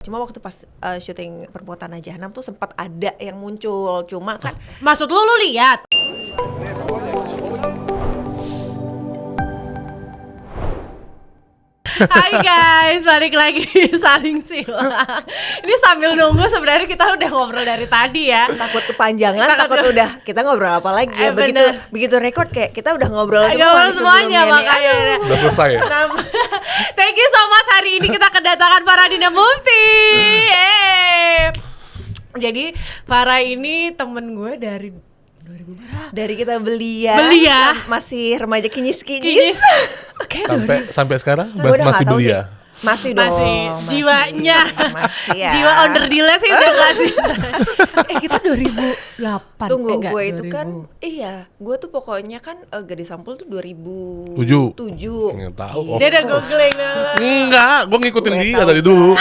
Cuma waktu pas syuting Perempuan Tanah Jahanam tuh sempat ada yang muncul, cuma kan Maksud lu lihat? Hai guys, balik lagi Saling Sila. Ini sambil nunggu sebenarnya kita udah ngobrol dari tadi ya. takut kepanjangan, takut udah kita ngobrol apa lagi ya. Begitu record kayak kita udah ngobrol semuanya makanya. Udah selesai ya? Thank you so much, hari ini kita kedatangan Faradina Mufti. Jadi Farah ini temen gue dari 2000 berapa? Dari kita belia masih remaja kinyis-kinyis. Sampai sekarang Gua udah masih nggak tahu belia. sih. Masih dong. Jiwanya. Masih ya. Jiwa under deal sih udah kasih. Kita 2008. Tunggu, gue itu kan gue tuh pokoknya kan Gadis Sampul tuh 2007. Nggak tahu. Dia udah googling. Enggak, gue ngikutin Gue dia tahu. dari dulu.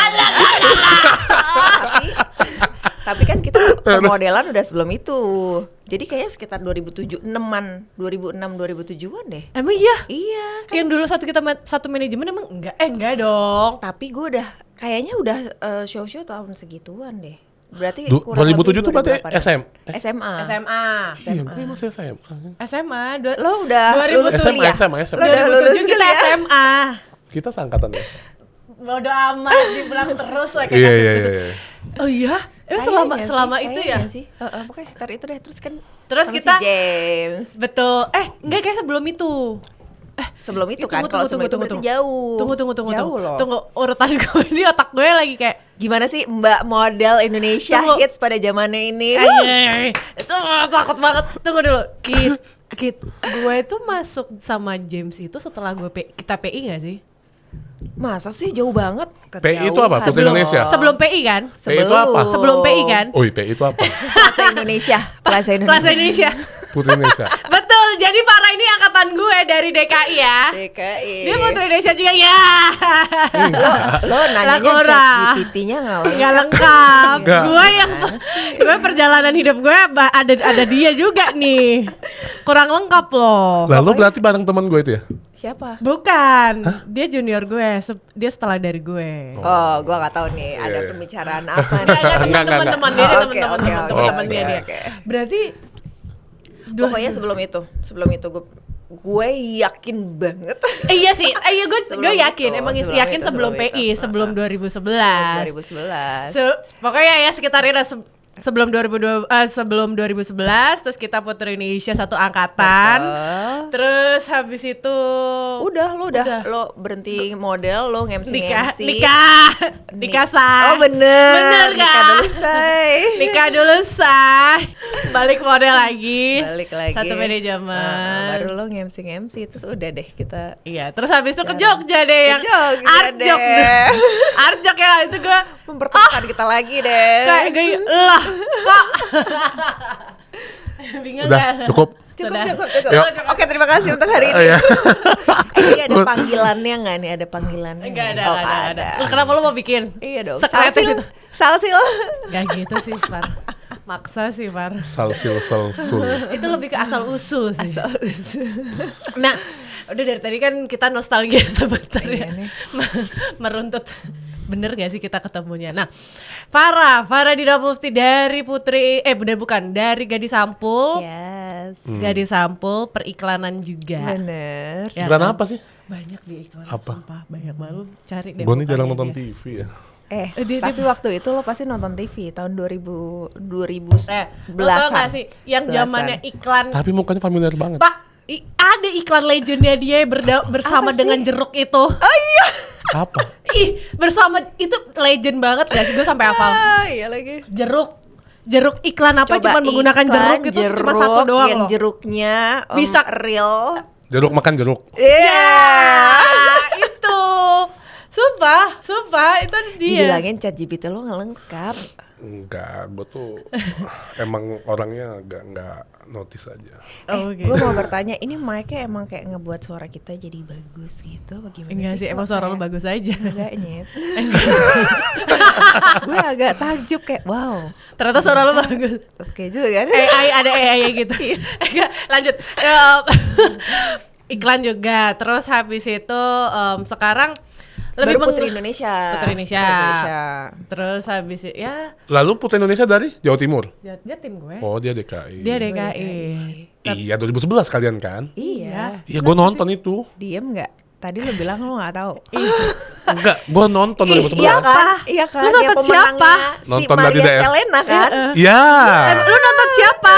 Tapi kan kita permodelan udah sebelum itu. Jadi kayaknya sekitar 2007-an 2006-2007an deh. Emang iya? Iya kan. Yang dulu satu manajemen emang enggak? Enggak dong. Tapi gue kayaknya udah show-show tahun segituan deh. Berarti 2007 tuh berarti SMA. SMA. Iya, gue masih SMA. SMA. Lo udah 2000 lulus SMA, kuliah. SMA. Lo udah lulus 2007 kita kuliah. SMA. Kita seangkatan ya? Bodoh amat dibilang terus kayak Iya. Oh iya? Selama itu ya? Sih. Pokoknya sekitar itu deh. Terus kan Terus sama kita si James. Betul. Enggak kayak sebelum itu. Sebelum itu kan Tunggu, kalau sebelum itu berarti jauh. Tunggu loh. Tunggu urutan gue ini, otak gue lagi kayak Gimana sih Mbak model Indonesia hits pada zamannya ini? itu takut banget. Tunggu dulu. Kit, gue itu masuk sama James itu setelah kita PI gak sih? Masa sih jauh banget? PI itu apa? Putri Indonesia? Sebelum PI kan? PI itu apa? Sebelum PI kan? Oh, PI itu apa? Plaza Indonesia. Putri Indonesia. Betul, jadi Farah ini angkatan gue dari DKI ya. DKI. Dia Putri Indonesia juga ya. Lo nanyanya ChatGPT-nya nggak lengkap. Nggak. Gue perjalanan hidup gue ada dia juga nih. Kurang lengkap loh. Lalu berarti bareng teman gue itu ya? Siapa? Bukan, dia junior gue, dia setelah dari gue. Oh, gue nggak tahu nih ada pembicaraan apa nih. Enggak. Teman-teman dia, Oke. dia. Berarti Pokoknya sebelum itu gue yakin banget. Iya sih, gue yakin, itu, emang sebelum yakin itu, sebelum sebelum PI, itu. sebelum 2011. 2011. Pokoknya ya sekitar itu sebelum 2011, terus kita Putri Indonesia satu angkatan. Terus habis itu Udah lo berhenti model, lo nge-MC. nikah say. Oh bener kan? Nikah dulu say. Nikah dulu say. Balik model lagi. Balik lagi. Satu manajemen. Baru lo nge-MC terus udah deh kita. Iya, terus habis itu ke Jogja deh yang Arjok deh. Arjok ya itu gue Mempertemukan kita lagi deh. kayak gue lah kok. Bingung Udah, kan? cukup. Cukup. Yuk. Oke, terima kasih untuk hari ini. Iya. Ini ada panggilannya nggak nih? Ada panggilannya? Enggak Oh, ada. Lu kenapa lu mau bikin? Iya dong. Sekreatif itu. Salsil. Gak gitu sih, Far. Maksa sih, Far. Salsul. Itu lebih ke asal usul sih. Nah, udah dari tadi kan kita nostalgia sebentar ya. Meruntut. Bener gak sih kita ketemunya? Nah, Farah Dina Mufti dari dari Gadis Sampul. Yes. Gadis Sampul, periklanan juga. Bener. Ya Iklan kan? apa sih? Banyak di iklan. Apa? Sumpah, banyak banget. Cari deh. Gue nih jarang pokoknya nonton dia. TV ya. Tapi waktu itu lo pasti nonton TV tahun 2000 Lo tau gak sih yang zamannya iklan Tapi mukanya familiar banget. Pak, ada iklan legendnya dia bersama Apa dengan sih? jeruk itu. Apa? Bersama itu legend banget gak sih? Gue sampai hafal. Iya lagi. Jeruk iklan apa cuman menggunakan jeruk itu cuma satu doang yang loh. jeruknya Bisa real. Jeruk makan jeruk. Itu. Sumpah itu dia. Dibilangin ChatGPT lo nggak lengkap. Enggak, gue tuh emang orangnya enggak notice aja. Gue mau bertanya, ini mic-nya emang kayak ngebuat suara kita jadi bagus gitu, bagaimana Enggak sih, emang Kok suara lo kayak bagus aja. Enggak nyet. Gue agak takjub kayak wow. Ternyata suara lo bagus. Oke juga kan? Ada AI gitu. Enggak, lanjut. Iklan juga. Terus habis itu sekarang Baru meng- Putri Indonesia. Putri Indonesia. Putri Indonesia. Terus habis itu ya Lalu Putri Indonesia dari Jawa Timur. dia tim gue. Oh, dia DKI. Dia DKI. Iya, 2011 kalian kan? Iya. Iya, gue nonton itu. Diem nggak? Tadi lo bilang lo nggak tahu. Enggak, gue nonton 2011. Iya kan? Iya kan? Lu nonton Yang pemenangnya siapa? si Nonton dari Maria daerah. Selena kan? Iya. Lu nonton siapa?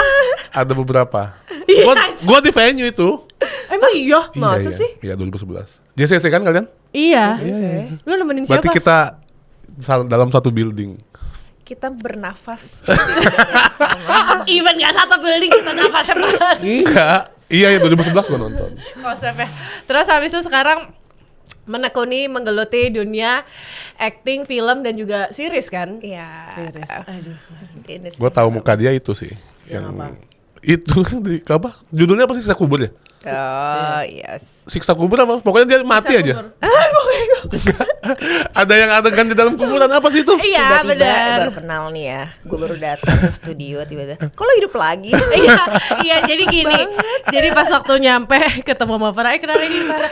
Ada beberapa. Iya, Gua di venue itu. Emang iya? Masa Iya, sih? Iya, 2011. JCC kan kalian? Iya. Lu nemenin Berarti siapa? kita dalam satu building. Kita bernafas. Even gak satu building kita dapat sebarang. Enggak. Iya, 2011 gua nonton. Konsepnya. Terus habis itu sekarang menekuni, menggeluti dunia acting, film dan juga series kan? Iya. Series. Aduh. Ini sih. Gua tahu muka dia itu sih. Yang itu di apa? Judulnya apa sih? Siksa Kubur ya? Oh, yes. Siksa kubur apa? Pokoknya dia mati aja. Enggak. Ada yang adegan di dalam kuburan apa sih itu? Iya, Tiba-tiba benar. baru kenal nih ya. Gue baru datang ke studio tiba-tiba. Kok lo hidup lagi? Iya, iya jadi gini. Jadi pas waktu nyampe ketemu sama Farah, kenalin ini Farah.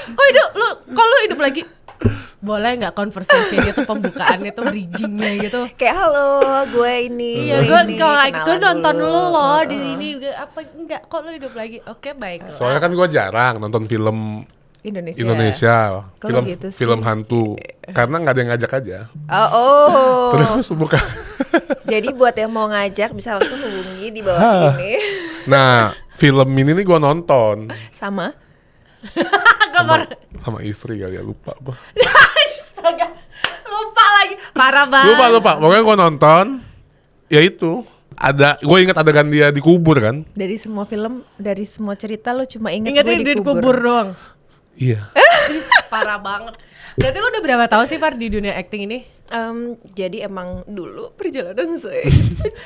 Kok lu hidup lagi? Boleh nggak conversation gitu, pembukaannya tuh bridgingnya gitu. Kayak halo, gue ini. Iya, gue kenalan gue nonton dulu. lu loh di sini. Apa enggak? Kok lu hidup lagi? Oke, baik. Soalnya kan gua jarang nonton film Indonesia, Kok film gitu sih? film hantu. Karena nggak ada yang ngajak aja. Oh. Terus buka. Jadi buat yang mau ngajak bisa langsung hubungi di bawah ini. Nah, film ini nih gua nonton Sama. sama istri kali ya, lupa gua. Astaga, lupa lagi. Parah banget. Lupa. Pokoknya gua nonton. Ya itu. Gue ingat adegan dia dikubur kan? Dari semua film, dari semua cerita lo cuma inget Ingatnya gue dia dikubur. dikubur doang. Iya. Parah banget. Berarti lu udah berapa tahun sih Far di dunia acting ini? Jadi emang dulu perjalanan saya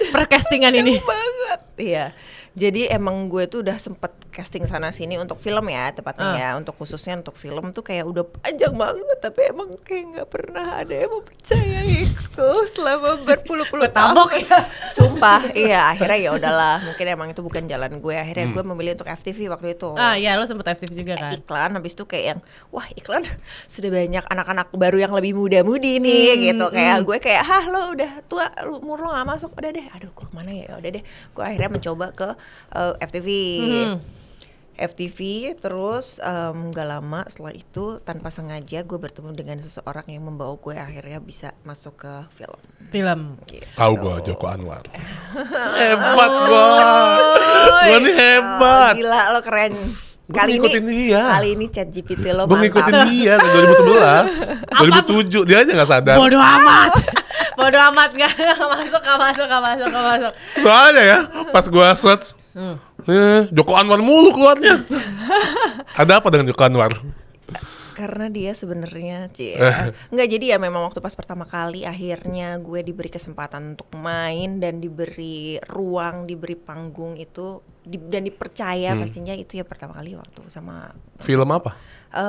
Percastingan ini. banget. Iya. Jadi emang gue tuh udah sempet casting sana sini untuk film ya tepatnya ya. Untuk khususnya untuk film tuh kayak udah panjang banget. Tapi emang kayak nggak pernah ada yang mau percayaiku selama berpuluh-puluh Ketabok tahun. ya. Sumpah, iya akhirnya ya udahlah. Mungkin emang itu bukan jalan gue. Akhirnya gue memilih untuk FTV waktu itu. Ah iya, lu sempet aktif juga kan? Iklan habis itu kayak yang wah iklan sudah banyak anak-anak baru yang lebih muda-mudi nih gitu kayak gue kayak lo udah tua umur lo nggak masuk udah deh aduh gue kemana ya udah deh gue akhirnya mencoba ke FTV FTV terus gak lama setelah itu tanpa sengaja gue bertemu dengan seseorang yang membawa gue akhirnya bisa masuk ke film. Tahu gua Joko Anwar. Hebat gua. Gua nih hebat. Gila lo keren. Gua ngikutin dia. Kali ini ChatGPT lo Gue mantap. ngikutin dia dari 2011, 2007 dia aja nggak sadar. Bodoh amat. Bodoh amat gak masuk. Soalnya ya pas gue search, Joko Anwar mulu keluarnya. Ada apa dengan Joko Anwar? Karena dia sebenarnya nggak jadi ya memang waktu pas pertama kali akhirnya gue diberi kesempatan untuk main dan diberi ruang, diberi panggung itu dan dipercaya pastinya itu ya pertama kali waktu sama Film apa?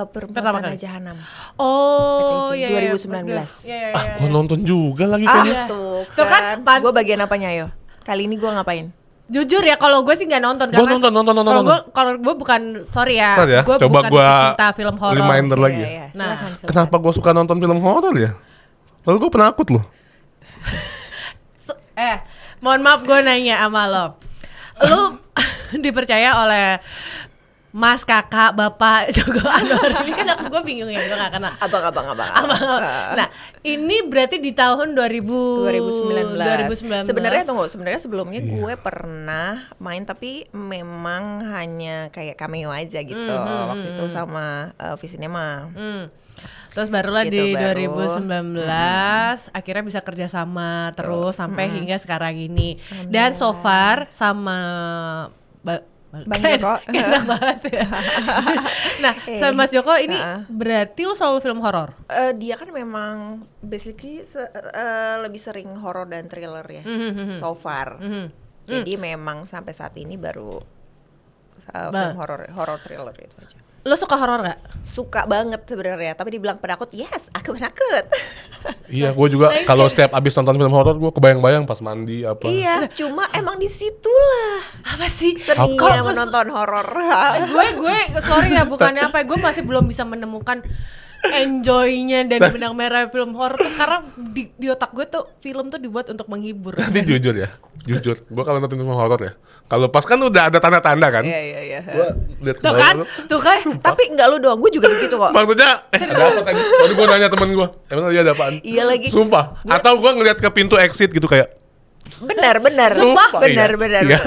Perempuan Tanah Jahanam. Oh PTJ, iya 2019. Iya. Gue nonton juga lagi kayaknya. Tuh Tuh kan, kan, gue bagian apanya yo? Kali ini gue ngapain? Jujur ya kalau gue sih nggak nonton Gue karena nonton. kalau gue bukan sorry ya, Ntar ya, gue coba bukan gua pecinta film horor. reminder lagi ya. Iya, Nah, silakan. Kenapa gue suka nonton film horor ya? Lalu gue penakut loh. Mohon maaf gue nanya sama lo, lu dipercaya oleh Mas, kakak, bapak Joko Anwar ini kan gue bingung ya, gue gak kenal. Abang. Nah, ini berarti di tahun 2019. Sebenarnya sebelumnya gue pernah main tapi memang hanya kayak cameo aja gitu waktu itu sama Visinema. Terus barulah Gitu, di baru. 2019 akhirnya bisa kerja sama terus sampai hingga sekarang ini. Dan so far sama Bang Joko. enak banget ya. Nah, sama Mas Joko ini berarti lu selalu film horor? Dia kan memang basically lebih sering horor dan thriller ya so far. Jadi memang sampai saat ini baru film horor thriller itu aja. Lu suka horor gak? Suka banget sebenarnya, tapi dibilang penakut, yes, aku penakut. Iya, gue juga kalau setiap abis nonton film horor gue kebayang-bayang pas mandi apa. Iya, cuma emang disitulah Apa sih? seninya menonton horor. gue sorry ya bukannya apa, gue masih belum bisa menemukan enjoy-nya dan benang merah film horor tuh karena di otak gue tuh film tuh dibuat untuk menghibur. Nanti jujur, gue kalau nonton film horor ya, kalau pas kan udah ada tanda-tanda kan, Iya. gue lihat ke Tuh bawah kan, tuh. tuh kan. Tapi enggak lu doang, gue juga begitu kok. Maksudnya, ada apa tadi? Baru gue nanya temen gue, emang tadi ada apaan? Iya lagi. Sumpah. Atau gue ngeliat ke pintu exit gitu kayak, Benar. Sumpah. Benar. Iya.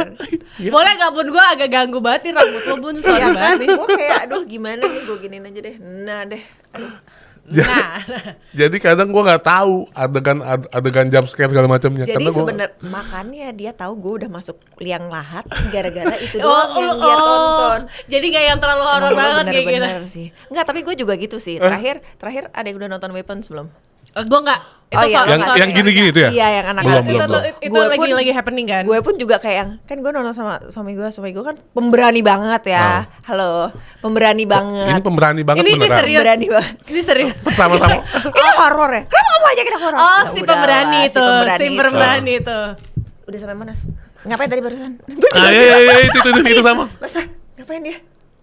Boleh gak pun gue agak ganggu banget nih rambut lo bun, sorry Iya kan, banget nih. gue kayak aduh gimana nih, gue giniin aja deh. Nah deh, aduh. Nah, Jadi kadang gue nggak tahu adegan jump scare segala macamnya. Jadi Karena sebenarnya makanya dia tahu gue udah masuk liang lahat gara-gara itu doang yang dia tonton. Jadi gak yang terlalu horor Emang banget kayak gitu. bener-bener sih. Enggak, tapi gue juga gitu sih. Terakhir ada yang udah nonton Weapons belum? Gue gak. Oh iya, yang gini-gini itu ya? Iya, yang Belum. anak-anak. Itu Gue pun- lagi happening kan. Gue pun juga kayak yang kan gue nonton sama suami gue kan pemberani banget ya. Halo, pemberani banget. Ini pemberani banget Ini beneran. serius. Pemberani banget. Ini serius. Sama-sama. Ini horor ya? Kenapa kamu ajakin aku horor? Oh, Ya si udahlah, pemberani itu, si itu. pemberani itu. Udah sampai mana? Ngapain tadi barusan? Itu sama. Masa ngapain dia?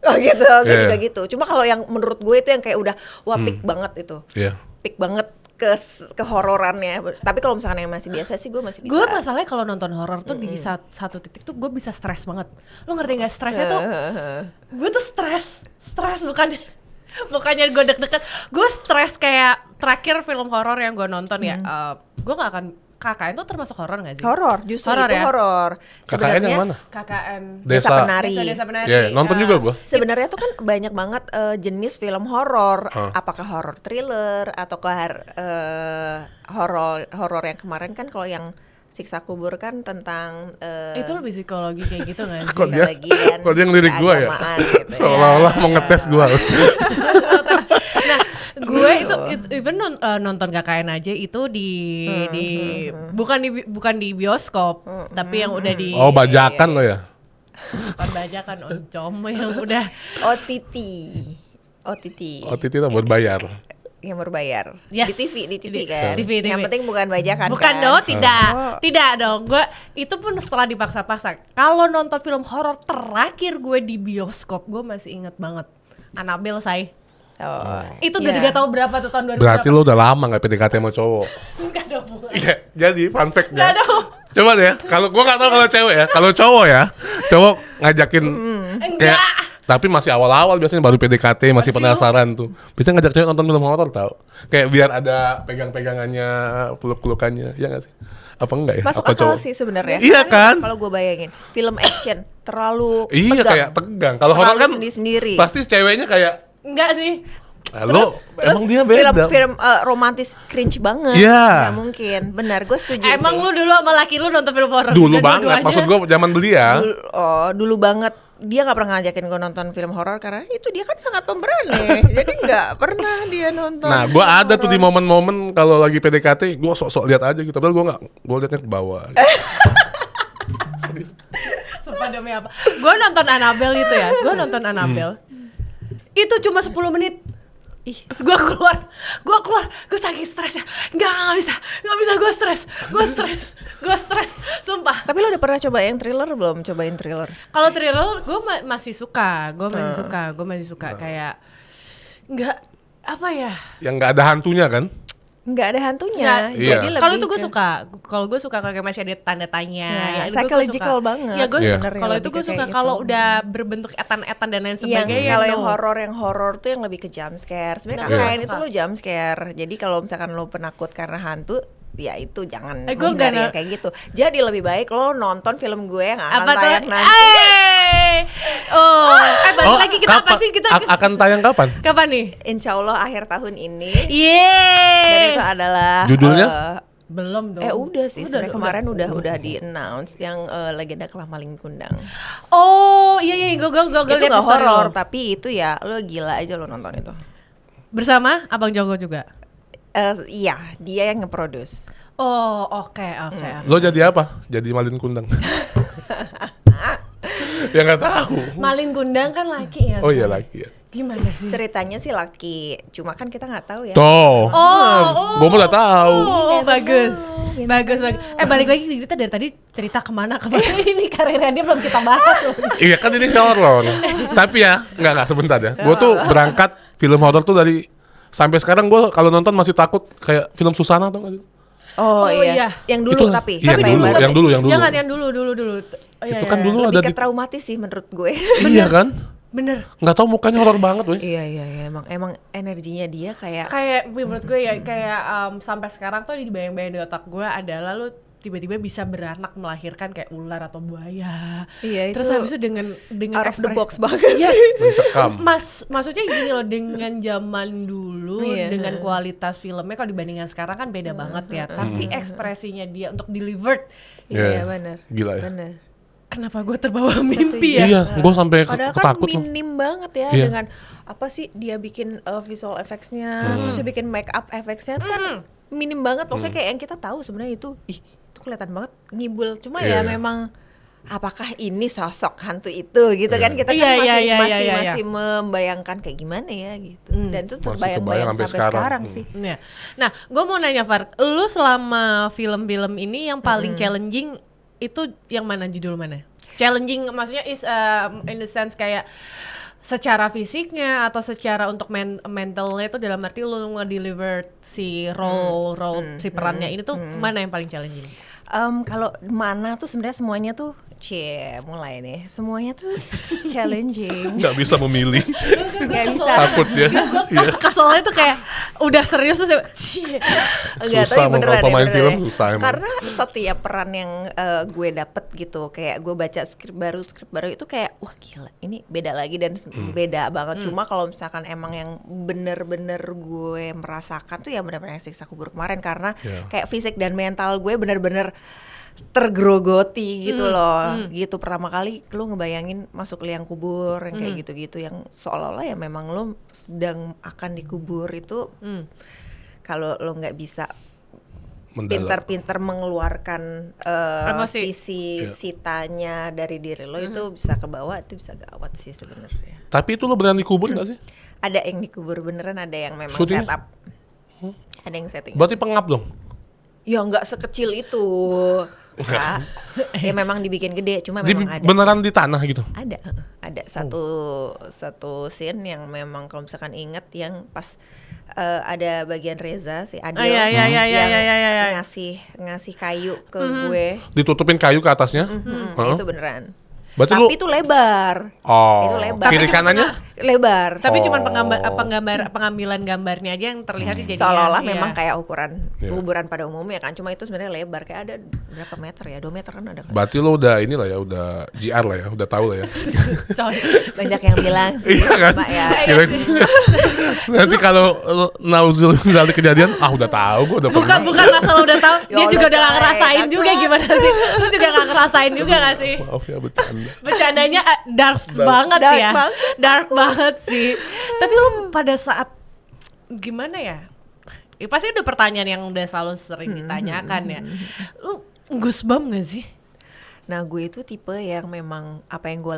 Oh gitu, gue Iya. juga gitu. Cuma kalau yang menurut gue itu yang kayak udah wah peak banget itu. Iya. Peak banget ke hororannya. Tapi kalau misalkan yang masih biasa sih gue masih bisa. Gue masalahnya kalau nonton horor tuh di satu titik tuh gue bisa stres banget. Lo ngerti gak stresnya tuh? Gue tuh stres bukannya gue deg-degan. Gue stres kayak terakhir film horor yang gue nonton ya. Gue gak akan KKN tuh termasuk horor gak sih? Horor, justru Horor itu ya? horor. KKN yang mana? KKN Desa Penari. Desa Penari. Ya, nonton juga gue. Sebenarnya tuh kan banyak banget jenis film horor. Apakah horor thriller atau horor yang kemarin kan kalau yang Siksa Kubur kan tentang Itu lebih psikologi kayak gitu gak sih? Kok dia, psikologi dan kok dia ngelirik gue ya? keagamaan gitu ya. Seolah-olah mau ngetes gue. Nah, gue itu even nonton KKN aja itu bukan di bioskop, tapi yang udah di Oh, bajakan lo ya? bukan bajakan oncom yang udah OTT OTT itu buat bayar. yang berbayar. Yes. Di TV kan. TV. Yang penting bukan bajakan bukan kan. dong, tidak dong. Gue itu pun setelah dipaksa-paksa. Kalau nonton film horor terakhir gue di bioskop, gue masih inget banget Annabelle, say. Oh, Itu udah iya. 3 tahun berapa tuh, tahun 2000 Berarti lo udah lama gak PDKT sama cowok. Enggak ada hubungan. Iya, jadi fun fact-nya. Nggak ada. Coba deh ya, kalau gua nggak tahu kalau cewek ya, kalau cowok ya, cowok ngajakin kayak, Enggak. tapi masih awal-awal biasanya baru PDKT masih penasaran tuh. Biasanya ngajak cewek nonton film horor tau, kayak biar ada pegang-pegangannya, peluk-pelukannya, ya nggak sih? Apa enggak ya? Masuk Apa akal sih sebenarnya. Iya kan? Kalau gue bayangin film action terlalu Iya tegang. kayak tegang. Kalau horor kan sendiri. pasti ceweknya kayak, Enggak sih. lo emang dia beda. Film romantis cringe banget. Iya. Nggak mungkin. Benar, gue setuju Emang sih. lu dulu sama laki lu nonton film horor? Dulu juga banget, dua-duanya? maksud gua zaman belia. Dulu banget. Dia nggak pernah ngajakin gue nonton film horor karena itu dia kan sangat pemberani. Jadi nggak pernah dia nonton. Nah, gua film ada tuh di horor. momen-momen kalau lagi PDKT, gua sok-sok lihat aja gitu. Padahal gua nggak, gua liatnya ke bawah. Sumpah demi apa? Gue nonton Annabelle itu ya. Gue nonton Annabelle. Itu cuma 10 menit. Ih, gue keluar, gue saking stresnya, nggak bisa, gue stres, sumpah. Tapi lo udah pernah coba yang thriller belum? Cobain thriller. Kalau thriller, gue masih suka, gue masih suka kayak nggak apa ya? Yang nggak ada hantunya kan? Nggak ada hantunya. Nggak. Iya. Jadi lebih Kalau itu gue ke- suka, kalau gue suka kayak masih ada tanda tanya. Ya, itu gua psychological suka. banget. Ya gue Iya. kalau Lebih itu gue ke suka kayak kalau gitu. udah berbentuk etan-etan dan lain Iya, sebagainya. kalau no. yang horor tuh yang lebih ke jump scare. Sebenarnya Nah, KKN iya. itu lo jump scare. Jadi kalau misalkan lo penakut karena hantu, ya itu jangan Gua nggak menghindari yang kayak gitu. Jadi lebih baik lo nonton film gue yang akan apa tuh? tayang nanti. Balik lagi kita apa kapan- sih kita? akan tayang kapan? Kapan nih? Insya Allah akhir tahun ini. Dan Yeay. itu adalah Judulnya? Belum dong. udah sih sebenarnya kemarin udah di announce yang Legenda Kelah Maling Kundang. Oh iya gue Itu lihat di nggak story horor lo. tapi itu ya lo gila aja lo nonton itu. Bersama Abang Jonggo juga. Iya dia yang nge-produce. Oh oke. Lo jadi apa? Jadi Malin Kundang. Ya nggak tahu. Malin Kundang kan laki ya. Oh iya lagi ya. Gimana sih? Ceritanya sih laki, cuma kan kita nggak tahu ya. Tuh. Oh, Gua mau udah tahu. bagus. Bagus. Balik lagi kita dari tadi cerita kemana ini karirnya dia belum kita bahas loh. Iya kan ini horor. Tapi ya, nggak sebentar ya. Gua tuh berangkat film horor tuh dari Sampai sekarang gue kalau nonton masih takut kayak film Susana atau nggak sih? Oh, Oh, iya. iya. Yang dulu Itu- tapi. iya, Siapa dulu, baru? yang dulu. Jangan yang dulu. Oh, Itu iya, kan iya. dulu ada Lebih di ke traumatis sih menurut gue. iya kan? Bener. Nggak tahu mukanya horor banget, weh. Iya, emang energinya dia kayak Kayak menurut gue ya kayak sampai sekarang tuh dibayang-bayang di otak gue adalah lu tiba-tiba bisa beranak melahirkan kayak ular atau buaya. Iya, Terus itu habis itu dengan out of the ekspresi- box banget. Yes. Mencekam. Maksudnya gini loh, dengan zaman dulu Iya. dengan kualitas filmnya kalau dibandingkan sekarang kan beda banget ya. Tapi ekspresinya dia untuk delivered, Iya. Iya, benar. Gila ya. Benar. kenapa gue terbawa mimpi ya? Iya, gue sampai Padahal kan ketakut loh. minim banget ya Iya. dengan apa sih dia bikin visual effects-nya, terus dia bikin make up effects-nya itu kan minim banget. Maksudnya kayak yang kita tahu sebenarnya itu itu kelihatan banget ngibul. Cuma Iya. ya memang apakah ini sosok hantu itu gitu kan kita kan Iya, masih membayangkan kayak gimana ya gitu. Dan itu Masih terbayang-bayang kebayang sampai sampai sekarang sekarang. sih. Ya. Nah, gue mau nanya Far, lu selama film-film ini yang paling challenging itu yang mana, judul mana? Challenging maksudnya is in the sense kayak secara fisiknya atau secara untuk mentalnya itu dalam arti lu nge-deliver si role si perannya ini tuh mana yang paling challenging? Kalau mana tuh sebenarnya semuanya tuh mulai nih semuanya tuh challenging. Nggak bisa memilih. Nggak bisa. Takut dia. Iya. Keselnya tuh kayak udah serius tuh cie. Enggak, Susah tapi mau beneran kalau pemain beneran film ya. susah emang. Karena setiap peran yang gue dapet gitu, kayak gue baca skrip baru itu kayak wah gila, ini beda lagi dan beda banget. Cuma kalau misalkan emang yang bener-bener gue merasakan tuh ya bener-bener yang Siksa Kubur kemarin, karena Iya. kayak fisik dan mental gue bener-bener tergerogoti gitu loh. Gitu pertama kali lu ngebayangin masuk liang kubur yang kayak gitu-gitu yang seolah-olah ya memang lu sedang akan dikubur itu. Kalau lo nggak bisa Mendalam. pintar-pintar mengeluarkan Emosi. sisi sitanya dari diri lo, itu bisa ke bawah, itu bisa gawat sih sebenarnya. Tapi itu lo berani kubur nggak sih? Ada yang dikubur beneran, ada yang memang Syutingnya? setup. Ada yang setting. Berarti pengap dong. Ya nggak sekecil itu, Kak. Ya memang dibikin gede, cuma Di, memang ada. beneran di tanah gitu. Ada satu scene yang memang kalau misalkan inget yang pas ada bagian Reza si Adel Iya, iya, iya, yang iya, iya, iya. ngasih kayu ke gue. Ditutupin kayu ke atasnya. Heeh. Itu beneran. Berarti Tapi lu itu lebar. oh, itu lebar. kiri kanannya Lebar. Tapi Oh. cuman pengambilan gambarnya aja yang terlihat jadi Seolah-olah memang kayak ukuran Iya. kuburan pada umumnya kan, cuma itu sebenarnya lebar, kayak ada berapa meter ya, 2 meter kan ada kan. berarti lo udah inilah ya, udah GR lah ya, udah tahu lah ya. coy. Banyak yang bilang sih, Iya kan? Mbak ya. Kirain- Nanti kalau nauzul dari kejadian, udah tahu, gue udah pernah. Bukan masalah udah tahu, Ya dia juga Allah, udah gak Coy, ngerasain takut. juga gimana sih? Lu juga gak ngerasain juga gak sih? Maaf ya bercanda. Bercandanya dark banget Dark ya. banget. Dark banget sih. Tapi lu pada saat gimana ya? Pasti udah pertanyaan yang udah selalu sering ditanyakan ya. Lu goosebump gak sih? Nah, gue itu tipe yang memang apa yang gue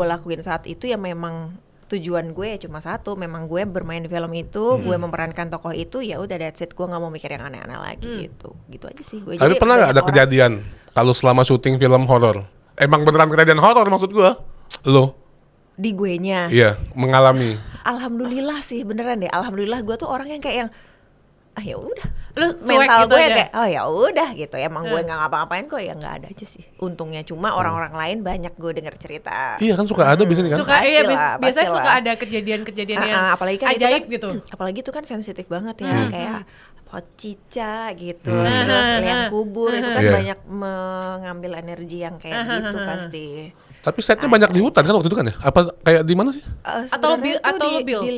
lakuin saat itu ya memang tujuan gue ya cuma satu, memang gue bermain di film itu, gue memerankan tokoh itu, ya udah that's it, gue nggak mau mikir yang aneh-aneh lagi gitu aja sih gue. Tapi Jadi pernah nggak banyak ada kejadian kalau selama syuting film horor? Emang beneran kejadian horor maksud gue? Lo? di gue nya. Iya, mengalami. Alhamdulillah sih beneran deh, alhamdulillah gue tuh orang yang kayak yang ya udah, Lu cuek mental gitu gue aja? kayak oh ya udah gitu, emang gue nggak ngapa-ngapain kok, ya nggak ada aja sih untungnya. Cuma orang-orang lain banyak gue denger cerita. Iya kan suka ada biasanya kan? Suka iya Pastilah, biasanya suka pastilah. ada kejadian-kejadian yang apalagi kan ajaib itu kan, gitu. apalagi itu kan sensitif banget ya, kayak pot cica gitu, terus liang kubur itu kan Iya. banyak mengambil energi yang kayak gitu pasti. Tapi setnya banyak di hutan kan waktu itu kan ya? Apa kayak di mana sih? Atau Sebenarnya atau tuh lu build? di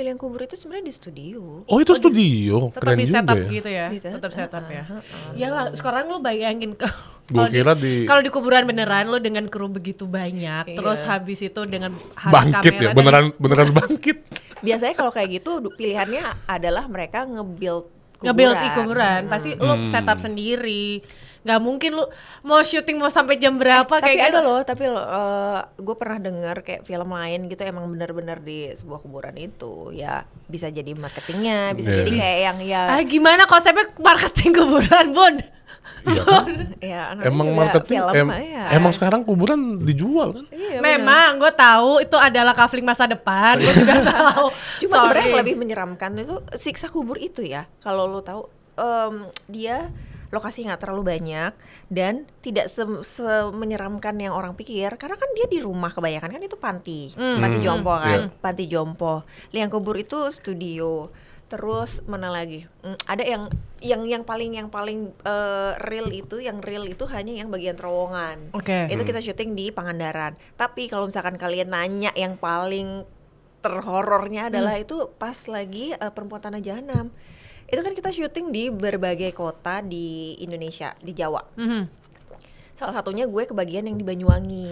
liang kubur itu sebenarnya di studio. Oh itu studio, Tetap keren di juga setup ya. gitu ya. Di Tetap setup, setup ya. Iyalah, sekarang lu bayangin Gua kira di- kalau di kuburan beneran lu dengan kru begitu banyak, Iya. terus habis itu dengan harus Bangkit ya, kamera dan beneran bangkit. Biasanya kalau kayak gitu pilihannya adalah mereka nge-build nge-build kuburan, pasti lu setup sendiri. Nggak mungkin lu mau syuting mau sampai jam berapa Tapi kayak ada gitu. loh, gue pernah dengar kayak film lain gitu emang benar-benar di sebuah kuburan itu ya bisa jadi marketingnya, bisa Iya. jadi kayak yang ya Ah, gimana konsepnya marketing kuburan, Bun? Iya kan? Ya, Emang juga marketing, film, ya. emang sekarang kuburan dijual kan? Iya, Memang gue tahu itu adalah kafling masa depan, gue juga tahu. Cuma sebenarnya yang lebih menyeramkan itu siksa kubur itu ya. Kalau lo tahu dia lokasi nggak terlalu banyak dan tidak menyeramkan yang orang pikir karena kan dia di rumah kebanyakan kan itu panti jompo kan, panti jompo. Liang kubur itu studio. Terus mana lagi? Ada yang paling real itu hanya yang bagian terowongan. Oke. Itu kita syuting di Pangandaran. Tapi kalau misalkan kalian nanya yang paling terhorornya adalah itu pas lagi Perempuan Tanah Jahanam. Itu kan kita syuting di berbagai kota di Indonesia, di Jawa. Salah satunya gue kebagian yang di Banyuwangi.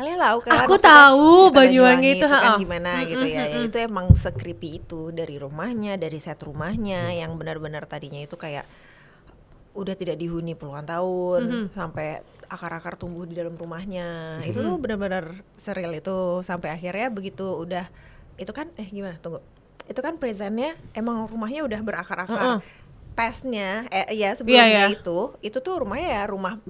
Kalian tahu kan? Aku maksudnya tahu cerita Banyuwangi itu, kan gimana gitu ya. Ya. Itu emang se-creepy itu dari rumahnya, dari set rumahnya yang benar-benar tadinya itu kayak udah tidak dihuni puluhan tahun sampai akar-akar tumbuh di dalam rumahnya. Itu tuh benar-benar surreal itu sampai akhirnya begitu udah itu kan gimana? Tunggu. Itu kan presentnya emang rumahnya udah berakar-akar. Tesnya ya sebelumnya itu tuh rumahnya ya rumah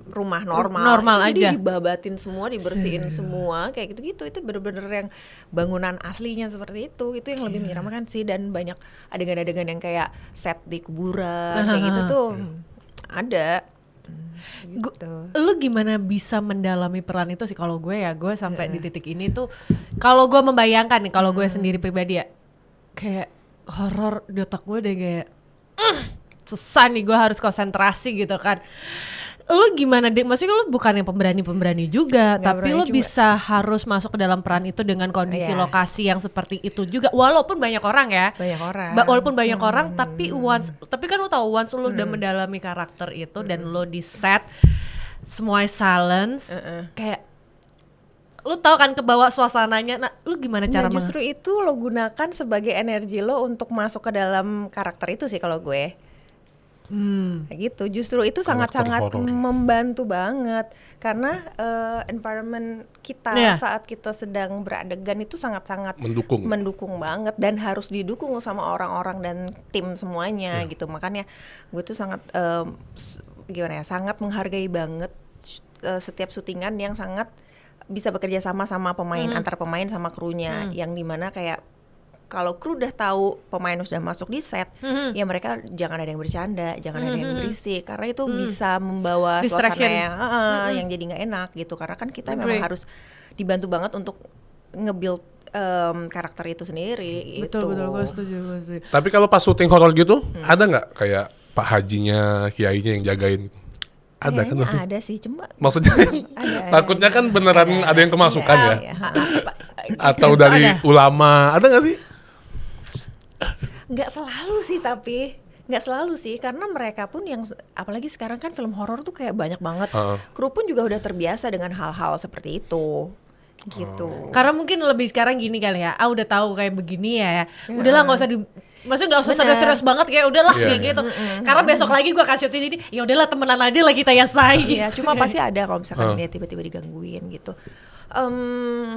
normal itu aja. Jadi dibabatin semua, dibersihin semua kayak gitu-gitu. Itu bener-bener yang bangunan aslinya seperti itu yang lebih menyeramkan sih. Dan banyak adegan-adegan yang kayak set di kuburan kayak gitu tuh ada gitu. Lu gimana bisa mendalami peran itu sih? Kalau gue sampai di titik ini tuh kalau gue membayangkan nih, kalau gue sendiri pribadi ya kayak horor di otak gue deh kayak susah nih, gue harus konsentrasi gitu kan. Lu gimana deh? Maksudnya lu bukan yang pemberani juga, tapi lu bisa harus masuk ke dalam peran itu dengan kondisi lokasi yang seperti itu juga. Walaupun banyak orang ya. Walaupun banyak orang, tapi kan lu tahu once lu udah mendalami karakter itu dan lu di set semua silence, kayak lu tahu kan kebawa suasananya. Nah, lu gimana cara justru itu lo gunakan sebagai energi lo untuk masuk ke dalam karakter itu sih kalau gue. Kayak gitu. Justru itu sangat-sangat membantu banget karena environment kita saat kita sedang beradegan itu sangat-sangat mendukung banget dan harus didukung sama orang-orang dan tim semuanya gitu. Makanya gue tuh sangat sangat menghargai banget setiap syutingan yang sangat bisa bekerja sama pemain, antar pemain sama krunya, yang dimana kayak kalau kru udah tahu pemain sudah masuk di set, ya mereka jangan ada yang bercanda, jangan ada yang berisik, karena itu bisa membawa suasana yang jadi nggak enak gitu. Karena kan kita memang harus dibantu banget untuk nge-build karakter itu sendiri. Betul, gue setuju. Tapi kalau pas syuting horor gitu, ada nggak kayak Pak Hajinya, Kiainya yang jagain? Ada kan? Ada sih, cuma maksudnya takutnya kan beneran ada yang kemasukan ya. Atau dari ulama, ada nggak sih? Nggak selalu sih, karena mereka pun yang apalagi sekarang kan film horor tuh kayak banyak banget. Kru pun juga udah terbiasa dengan hal-hal seperti itu. Gitu. Karena mungkin lebih sekarang gini kali ya. Udah tahu kayak begini ya. Udahlah nggak usah maksudnya nggak usah serius-serius banget kayak udahlah kayak gitu. Karena besok lagi gue akan syuting jadi ya udahlah temenan aja lah kita ya say. Iya, cuma pasti ada kalau misalkan dia tiba-tiba digangguin gitu.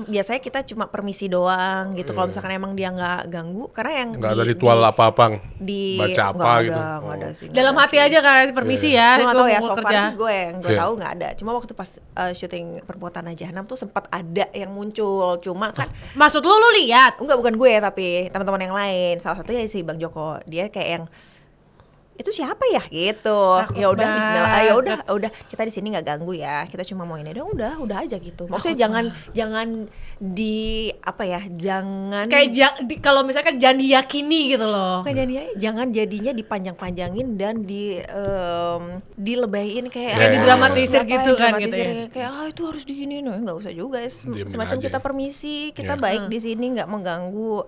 Biasanya kita cuma permisi doang gitu. Kalau misalkan emang dia nggak ganggu, karena yang nggak ada ritual apa-apa, baca apa gitu. Nggak ada sih. Dalam hati aja kan permisi ya. Gue nggak tahu ya, so far sih gue tahu nggak ada. Cuma waktu pas syuting Perempuan Tanah Jahanam tuh sempat ada yang muncul. Cuma kan maksud lu lihat? Enggak, bukan gue tapi teman-teman yang lain. Salah satunya si Bang Joko. Dia kayak yang itu siapa ya gitu. Ya udah bismillah. Ya udah kita di sini nggak ganggu ya. Kita cuma mau ini udah aja gitu. Maksudnya jangan di apa ya? Jangan kayak kalau misalkan jangan diyakini gitu loh. Jangan jadinya dipanjang-panjangin dan dilebahin kayak didramatisir gitu kan gitu ya. Kayak itu harus di sini nggak usah juga. Semacam kita permisi, kita baik di sini nggak mengganggu.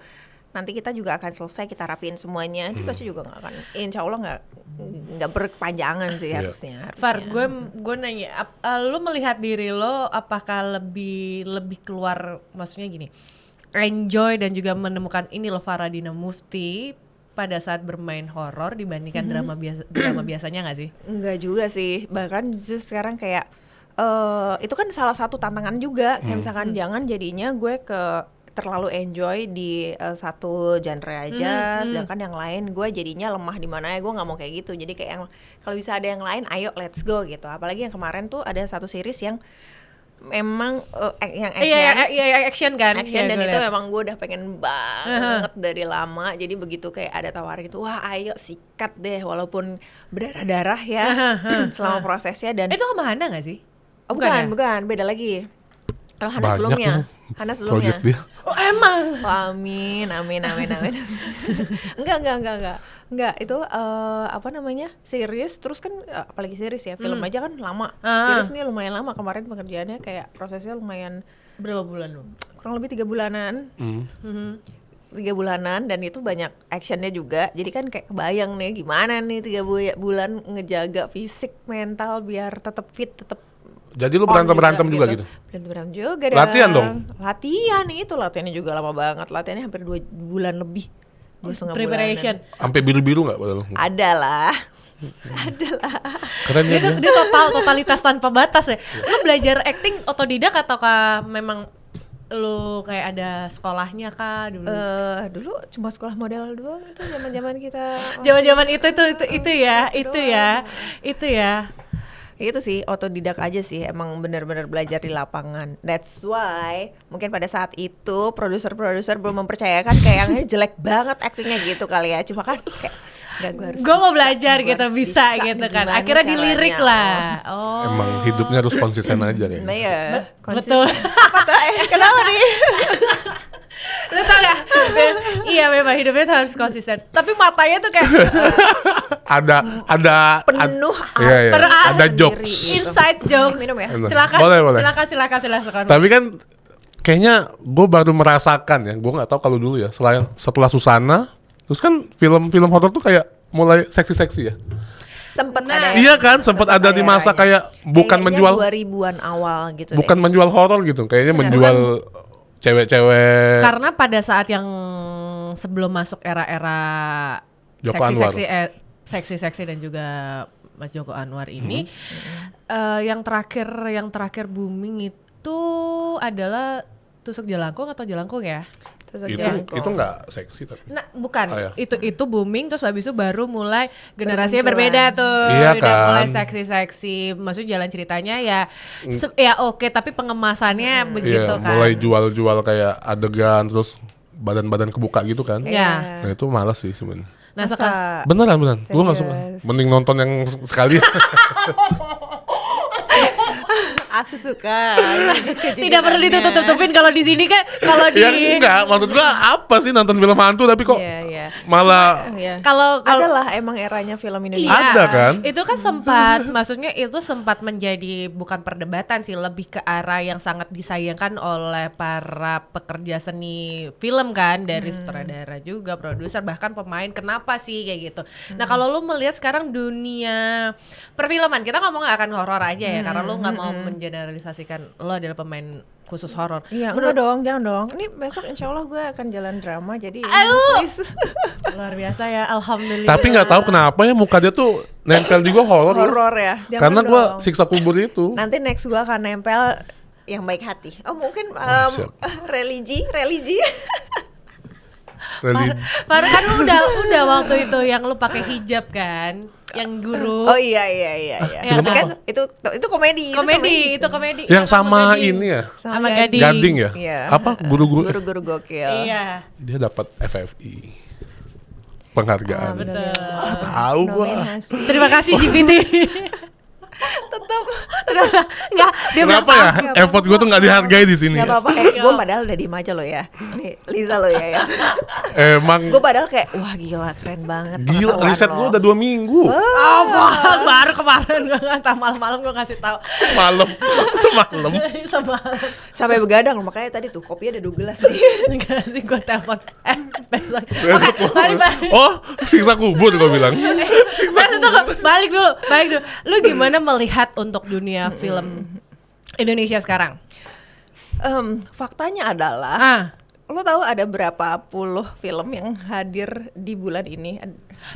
Nanti kita juga akan selesai, kita rapiin semuanya. Itu pasti juga nggak akan, insya Allah nggak berkepanjangan sih harusnya. Far, gue nanya, lu melihat diri lo apakah lebih keluar, maksudnya gini, enjoy dan juga menemukan ini lo Faradina Mufti pada saat bermain horor dibandingkan drama biasanya nggak sih? Enggak juga sih, bahkan justru sekarang kayak itu kan salah satu tantangan juga. Kayak misalkan jangan jadinya gue ke terlalu enjoy di satu genre aja, sedangkan yang lain gue jadinya lemah di mana ya, gue nggak mau kayak gitu. Jadi kayak yang kalau bisa ada yang lain, ayo let's go gitu. Apalagi yang kemarin tuh ada satu series yang memang yang action kan. action Iya, dan gue itu liat. memang gue udah pengen banget dari lama. Jadi begitu kayak ada tawaran itu, wah ayo sikat deh walaupun berdarah-darah ya selama prosesnya. Dan Itu sama Hana gak sih? oh, bukan bukan, beda lagi. Kalau Hana Banyak sebelumnya, tuh Hana sebelumnya. project dia. Oh emang? Oh, amin. Enggak, itu apa namanya, series. Terus kan apalagi series ya, film aja kan lama. Series nih lumayan lama, kemarin pengerjaannya kayak prosesnya lumayan, Berapa bulan lu? kurang lebih 3 bulanan. 3 bulanan, dan itu banyak actionnya juga. Jadi kan kayak kebayang nih gimana nih 3 bulan ngejaga fisik, mental biar tetap fit, tetap Jadi lu on berantem juga gitu? Berantem juga dong. Latihan dong? Latihan itu, latihannya juga lama banget. Latihannya hampir 2 bulan lebih. 2,5 Preparation. bulanan. Sampai biru-biru nggak padahal? Ada lah. Keren ya Dia totalitas tanpa batas ya. Lu belajar acting otodidak ataukah memang lu kayak ada sekolahnya kah dulu? Dulu cuma sekolah model doang, itu zaman-zaman kita. Zaman-zaman itu ya. Itu sih otodidak aja sih, emang benar-benar belajar di lapangan. That's why mungkin pada saat itu produser-produser belum mempercayakan kayak yang jelek banget aktingnya gitu kali ya. Cuma kan kayak Gue mau belajar gitu, bisa gitu kan. Akhirnya dilirik lah. Oh. Emang hidupnya harus konsisten aja Nah kayaknya. ya, Betul. Apa tuh? Kenapa nih? Lu tau gak? Iya memang hidupnya tuh harus konsisten. Tapi matanya tuh kayak Ada Penuh iya, iya. arti Ada sendiri jokes. gitu. inside joke. Minum ya? Silakan. Boleh. Silakan. Tapi kan kayaknya gue baru merasakan ya, gue nggak tahu kalau dulu ya. Setelah Susana, terus kan film-film horor tuh kayak mulai seksi-seksi ya. Sempet Nah. ada. Iya kan, sempet ada di masa kayak bukan Kayaknya menjual 2000-an awal gitu. bukan menjual horor gitu, kayaknya menjual cewek-cewek. Karena pada saat yang sebelum masuk era-era Joko Anwar. seksi dan juga Mas Joko Anwar ini, yang terakhir booming itu adalah Tusuk Jelangkung atau Jelangkung ya? Itu nggak seksi tapi. Nah, bukan. Oh, iya. Itu booming, terus habis itu baru mulai generasinya Bermunculan. berbeda tuh. Iya Udah kan? mulai seksi-seksi. Maksudnya jalan ceritanya ya ya oke, tapi pengemasannya begitu Iya, kan. mulai jual-jual kayak adegan terus badan-badan kebuka gitu kan. Iya. Nah itu malas sih sebenarnya. Nah, Masa Beneran. Gue nggak suka. Serius? Mending nonton yang sekali. aku suka. tidak perlu ditutup-tutupin kalau di sini kan, kalau di Ya enggak, maksud gua apa sih nonton film hantu tapi kok Iya. malah Iya. kalau Adalah emang eranya film Indonesia. Iya, Ada kan? Itu kan sempat, maksudnya itu sempat menjadi bukan perdebatan sih, lebih ke arah yang sangat disayangkan oleh para pekerja seni film kan, dari sutradara juga, produser, bahkan pemain. Kenapa sih kayak gitu? Nah kalau lu melihat sekarang dunia perfilman, kita ngomong akan horor aja ya, karena lu nggak mau mengeneralisasikan lo adalah pemain khusus horor. Iya, enggak dong, jangan dong. Ini besok insya Allah gue akan jalan drama, jadi please. Luar biasa ya, alhamdulillah. tapi nggak tahu kenapa ya muka dia tuh nempel di gua horor. Horor ya. Jangan Karena gua dong. siksa kubur itu. Nanti next gue akan nempel yang baik hati. Oh mungkin siap. religi. Religi. Baru kan lu udah waktu itu yang lu pakai hijab kan, yang guru. Oh iya. Ya, Tapi kan itu komedi. Itu komedi. Yang sama Gading. ini ya, Sama Gading. Gading ya. Iya. Apa guru-guru? Guru-guru gokil. Iya, Dia dapat FFI penghargaan. betul. Tahu gua. Nominasi. Terima kasih GPT. Enggak, dia bilang Kenapa ya? Effort gua tuh nggak dihargai di sini. Gak apa-apa, gue padahal udah diem aja lo ya. Nih, Liza lo ya. Emang Gue padahal kayak, wah gila keren banget. gila, pengetahuan riset lo. gua udah 2 minggu. apa? Baru kemarin gue ngantar malam-malam gue kasih tahu. Malam semalam. Semalam. Sampai begadang, makanya tadi tuh kopinya ada 2 gelas nih. Enggak sih, gue telepon. Besok. Oke, balik. Oh, siksa kubur gua bilang. Balik dulu. Lu gimana melihat untuk dunia film Indonesia sekarang? Faktanya adalah, Ah, lo tahu ada berapa puluh film yang hadir di bulan ini?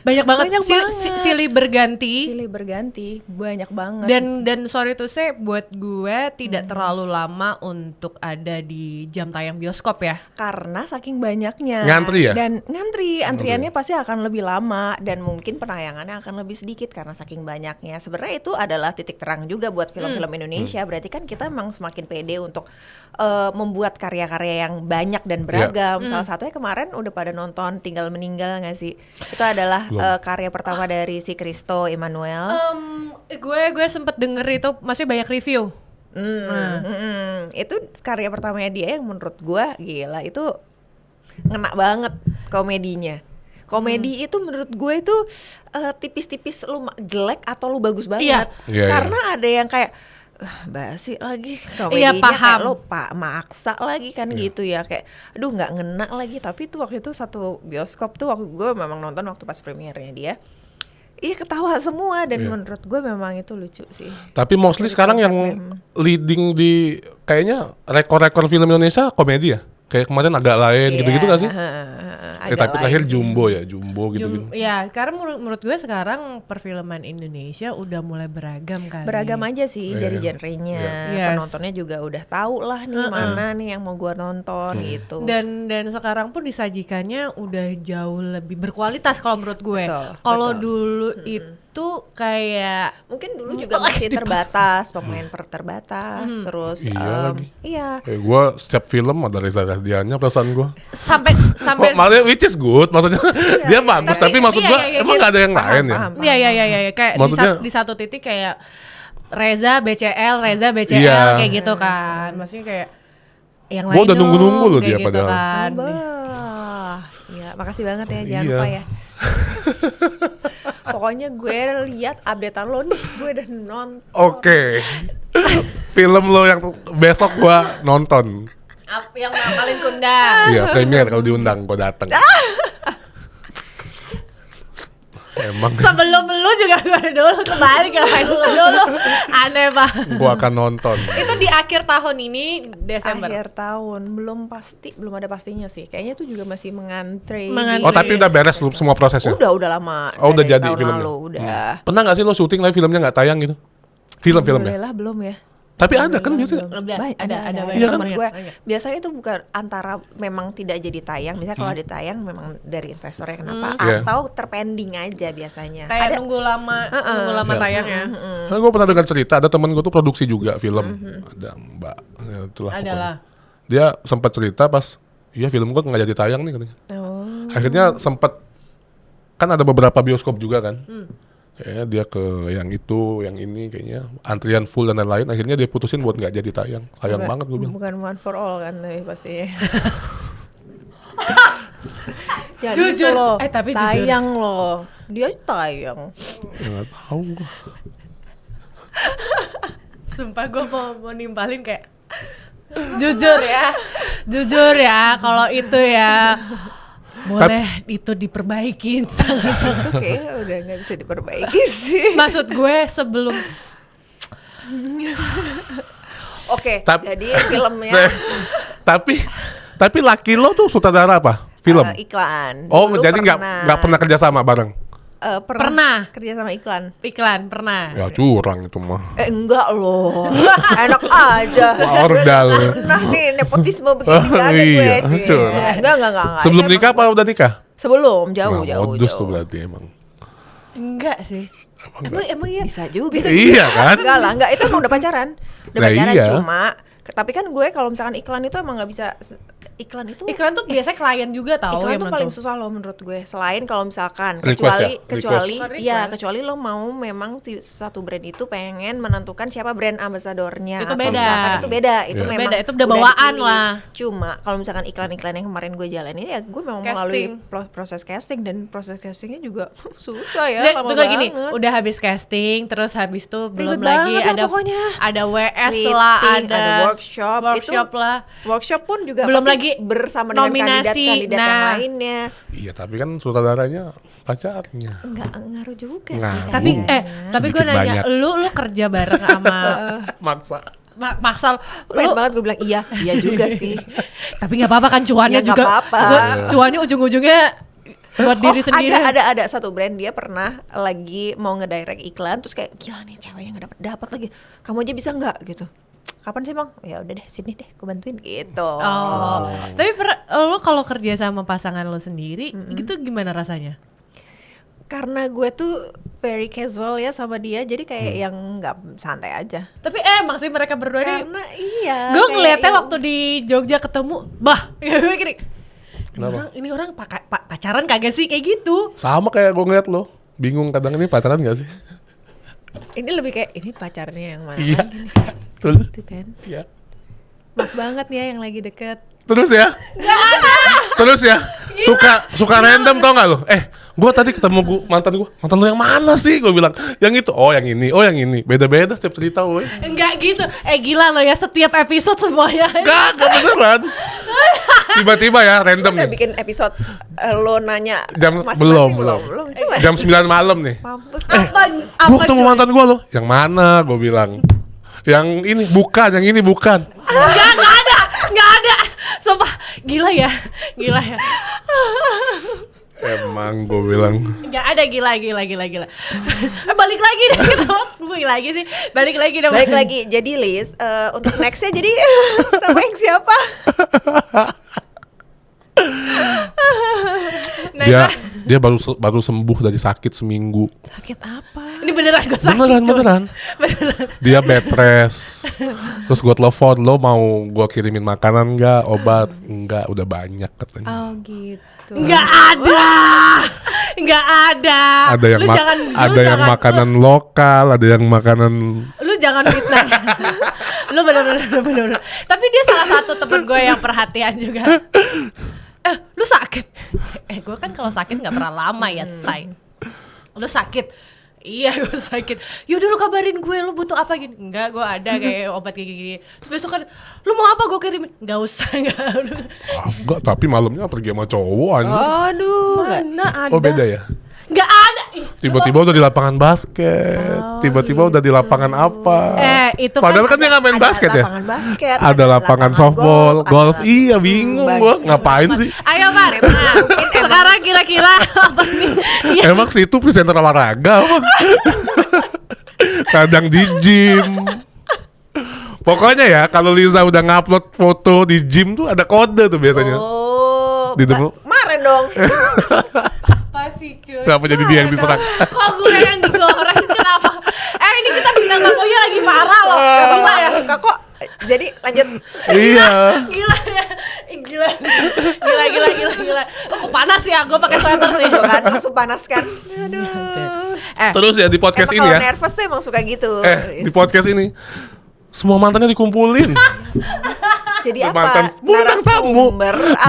Banyak banget, Banyak banget. silih berganti. Silih berganti, banyak banget. Dan sorry to say, buat gue tidak terlalu lama untuk ada di jam tayang bioskop ya. Karena saking banyaknya Ngantri ya? dan antriannya pasti akan lebih lama dan mungkin penayangannya akan lebih sedikit karena saking banyaknya. Sebenarnya itu adalah titik terang juga buat film-film Indonesia. Berarti kan kita memang semakin pede untuk membuat karya-karya yang banyak dan beragam. Salah satunya kemarin udah pada nonton Tinggal Meninggal nggak sih? Itu adalah karya pertama dari si Christo Emmanuel. Gue sempet denger itu, masih banyak review. Itu karya pertamanya dia yang menurut gua gila, itu ngena banget komedinya. Komedi itu menurut gue itu tipis-tipis lu jelek atau lu bagus banget. Iya, Karena ada yang kayak basi lagi komedinya, kayak lo maksa lagi kan gitu ya, kayak aduh nggak ngena lagi. Tapi itu waktu itu satu bioskop tuh waktu gue memang nonton waktu pas premiernya dia. Iya ketawa semua dan menurut gue memang itu lucu sih. Tapi mostly sekarang yang leading di kayaknya rekor-rekor film Indonesia komedi ya. Kayak kemarin agak lain gitu-gitu gak sih? Tapi terakhir Jumbo gitu-gitu. Ya, karena menurut gue sekarang perfilman Indonesia udah mulai beragam kan. Beragam aja sih dari genrenya. Penontonnya juga udah tahu lah nih mana nih yang mau gua nonton gitu. Dan sekarang pun disajikannya udah jauh lebih berkualitas kalau menurut gue. Kalau dulu itu kayak mungkin dulu juga masih terbatas, pemain terbatas, terus Kayak gue setiap film ada Reza Rahadiannya perasaan gue. Sampai maksudnya which is good, maksudnya dia bagus, tapi maksud gue emang gak ada yang lain ya. Iya, kayak maksudnya, di satu titik kayak Reza BCL kayak gitu kan. Maksudnya kayak yang lain. Gue udah nunggu lo dia gitu padahal. Kan. Ya, makasih banget ya, jangan lupa ya. Pokoknya gue lihat updatean lo nih, gue udah nonton. Oke. Film lo yang besok gue nonton. Yang ngapalin Kunda. Iya, premier kalau diundang gue datang. Emang sebelum lu juga gue dulu kembali ke dulu. Aneh banget. Gue akan nonton. Itu di akhir tahun ini, Desember. Akhir tahun, belum ada pastinya sih. Kayaknya itu juga masih mengantri. Oh, tapi udah beres lu semua prosesnya? Udah lama. Oh, udah jadi filmnya. Udah. Pernah nggak sih lo syuting tapi filmnya nggak tayang gitu? Film-filmnya? Alhamdulillah belum ya. Tapi ada kan biasanya? Ada Iya kan? gue biasanya itu bukan antara memang tidak jadi tayang, misalnya kalau ditayang memang dari investornya kenapa, atau terpending aja biasanya. Kayak nunggu lama tayang ya. Kan gue pernah dengar cerita, ada temen gue tuh produksi juga film, ada Mbak, itulah pokoknya. Dia sempat cerita pas, iya film gue nggak jadi tayang nih katanya. Akhirnya sempat, kan ada beberapa bioskop juga kan. Kayaknya dia ke yang itu, yang ini kayaknya antrian full dan lain-lain. Akhirnya dia putusin buat nggak jadi tayang. Sayang banget gue bilang. Bukan one for all kan, tapi pastinya. Jujur loh, tapi tayang loh. Dia tayang. Nggak tahu gue. Sumpah gue mau nimpalin kayak jujur ya kalau itu ya. Boleh itu diperbaikin. Oke, udah nggak bisa diperbaiki sih. Maksud gue sebelum jadi filmnya. Tapi laki lo tuh sutradara apa? Film? Iklan. Oh, Dulu jadi nggak pernah kerja sama bareng? Pernah kerja sama iklan pernah. Ya curang itu mah. Enggak loh. Enak aja. Ordal. Nah nih nepotisme begini gak ada gue sih. Enggak. Sebelum nikah apa udah nikah? Sebelum, jauh. Modus tuh berarti emang. Enggak sih. Emang iya? Bisa juga. Iya kan? Enggak, itu emang udah pacaran. Iya. Cuma tapi kan gue kalau misalkan iklan itu emang nggak bisa. Iklan tuh biasanya klien juga tahu iklan ya, tuh paling susah loh menurut gue. Selain kalau misalkan kecuali lo mau memang si satu brand itu pengen menentukan siapa brand ambasadornya. Itu atau beda. Itu beda. Itu memang beda. Itu udah bawaan lah. Cuma kalau misalkan iklan-iklan yang kemarin gue jalanin ya gue memang melalui proses casting, dan proses castingnya juga susah ya. Lama banget. Gini, udah habis casting, terus habis itu belum lagi ada WS lah, ada workshop lah. Workshop pun juga belum lagi bersama dengan kandidat-kandidat yang lainnya. Iya, tapi kan sutradaranya pacarnya. Enggak ngaruh juga sih. Tapi gue nanya, lu kerja bareng sama Maksal, lu banget gue bilang iya juga sih. Tapi nggak apa-apa kan, cuannya ya, juga. Cuannya ujung-ujungnya buat diri sendiri. Ada satu brand dia pernah lagi mau ngedirect iklan terus kayak gila nih ceweknya nggak dapat lagi. Kamu aja bisa nggak gitu? Kapan sih bang? Ya udah deh sini deh, gue bantuin gitu. Tapi lo kalau kerja sama pasangan lo sendiri, gitu gimana rasanya? Karena gue tuh very casual ya sama dia, jadi kayak yang nggak santai aja. Tapi emang sih mereka berdua nih. Karena iya. Gue ngeliatnya waktu di Jogja ketemu, gue gini. Ini orang pacaran kagak sih kayak gitu? Sama kayak gue ngeliat lo, bingung kadang ini pacaran gak sih? Ini lebih kayak ini pacarnya yang mana? Iya. Gitu kan? Iya. Maaf banget nih ya yang lagi deket. Terus ya? Terus ya? Suka random tau gak lo? Gue tadi ketemu mantan lo yang mana sih? Gue bilang, yang itu, oh yang ini. Beda-beda setiap cerita woy. Enggak gitu, gila lo ya setiap episode semuanya. Enggak beneran. Tiba-tiba ya random Udah nih. bikin episode lo nanya Jam masing-masing belum. Coba. Jam 9 malam nih. Mampus. Gue ketemu mantan gue lo. Yang mana? Gue bilang. Yang ini bukan, yang ini bukan. Enggak ada. Sumpah, gila ya. Emang gue bilang. Enggak ada, gila. Balik lagi deh, kenapa gue lagi sih? Balik lagi. Jadi Liz, untuk nextnya jadi sama yang siapa? Dia baru sembuh dari sakit seminggu. Sakit apa? Ini beneran gue sakit. Beneran. Dia bed rest. Terus gue telepon, lo mau gue kirimin makanan nggak, obat nggak, udah banyak katanya. Oh gitu. Nggak ada. Ada yang makanan lokal, ada yang makanan. Lu jangan fitnah. Lu bener-bener. Tapi dia salah satu temen gue yang perhatian juga. Lu sakit? Gue kan kalau sakit nggak pernah lama ya, say. Lu sakit? Iya gue sakit. Yaudah lu kabarin gue, lu butuh apa gini? Enggak, gue ada kayak obat kayak gini. Terus besok kan, lu mau apa gue kirimin? Gak usah, Enggak, tapi malamnya pergi sama cowok anjing. Aduh, mana ada? Oh beda ya? Gak ada. Tiba-tiba udah di lapangan basket, tiba-tiba udah di lapangan apa? Itu padahal kan dia nggak main basket ya? Lapangan basket, ada lapangan softball, golf. Iya bingung gua ngapain sih? Ayo Mar, sekarang kira-kira apa nih? Emang situ presenter olahraga apa? Kadang di gym. Pokoknya ya kalau Liza udah ngupload foto di gym tuh ada kode tuh biasanya. Oh, Di depan. kemarin dong. Apa sih cuy? Kenapa jadi dia yang diserang? Kok gue yang digoreng? Kenapa? Ini kita bintang tamunya lagi parah loh. Gila ya suka kok. Jadi lanjut. Iya. Gila. Kok panas ya? Gue pakai sweater sih. Kan langsung panas kan. Aduh. Terus ya di podcast ini ya. Kalau nervous sih emang suka gitu. Di podcast ini semua mantannya dikumpulin. Jadi apa? Mantan bintang tamu.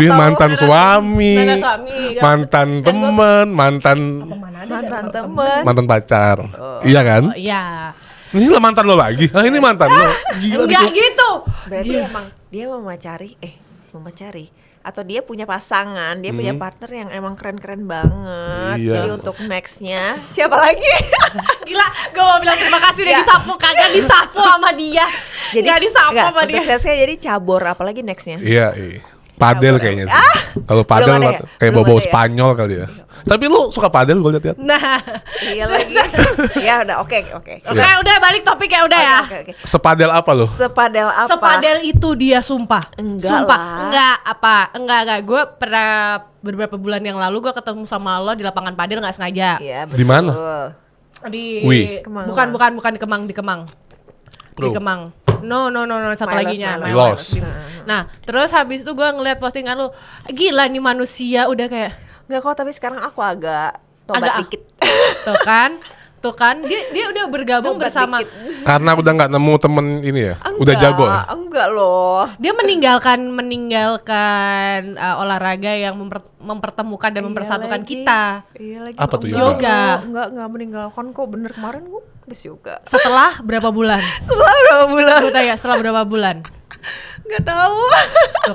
Dia mantan suami, mantan teman, mantan teman, mantan pacar. Iya kan? Iya. Ini lah mantan lo lagi. Ini mantan lo. Gila. Enggak gitu. Berarti emang dia memacari atau dia punya pasangan, dia punya partner yang emang keren-keren banget. Iya. Jadi untuk nextnya siapa lagi? Gila, gue mau bilang terima kasih udah disapu, kagak disapu sama dia. Jadi nggak disapu sama dia. Untuk nextnya jadi cabor apalagi nextnya? Iya. Padel kayaknya sih. Kalau padel ya? kayak bawa Spanyol kali ya. Tapi lu suka padel gue liat. Nah, iya lagi. Ya udah oke. Udah balik topik ya udah ya. Oke. Sepadel apa lu? Sepadel apa? Sepadel itu dia sumpah. Enggak Enggak. Gue pernah beberapa bulan yang lalu gue ketemu sama lo di lapangan padel nggak sengaja. Iya, Di mana? Di Kemang. Bukan di Kemang. Pro. Di Kemang. No, satu Milos, laginya. Milos. Nah, terus habis itu gue ngeliat postingan lu, gila nih manusia udah kayak Enggak kok, tapi sekarang aku agak tobat dikit. Tuh kan, dia udah bergabung Tobat bersama. dikit. Karena udah nggak nemu temen ini ya? Udah jago ya? Enggak loh. Dia meninggalkan olahraga yang mempertemukan dan mempersatukan kita. Iya lagi. Apa tuh yoga? Enggak meninggalkan kok, bener kemarin gue habis yoga. Setelah berapa bulan? Setelah berapa bulan? Gue tanya, setelah berapa bulan? Enggak tahu.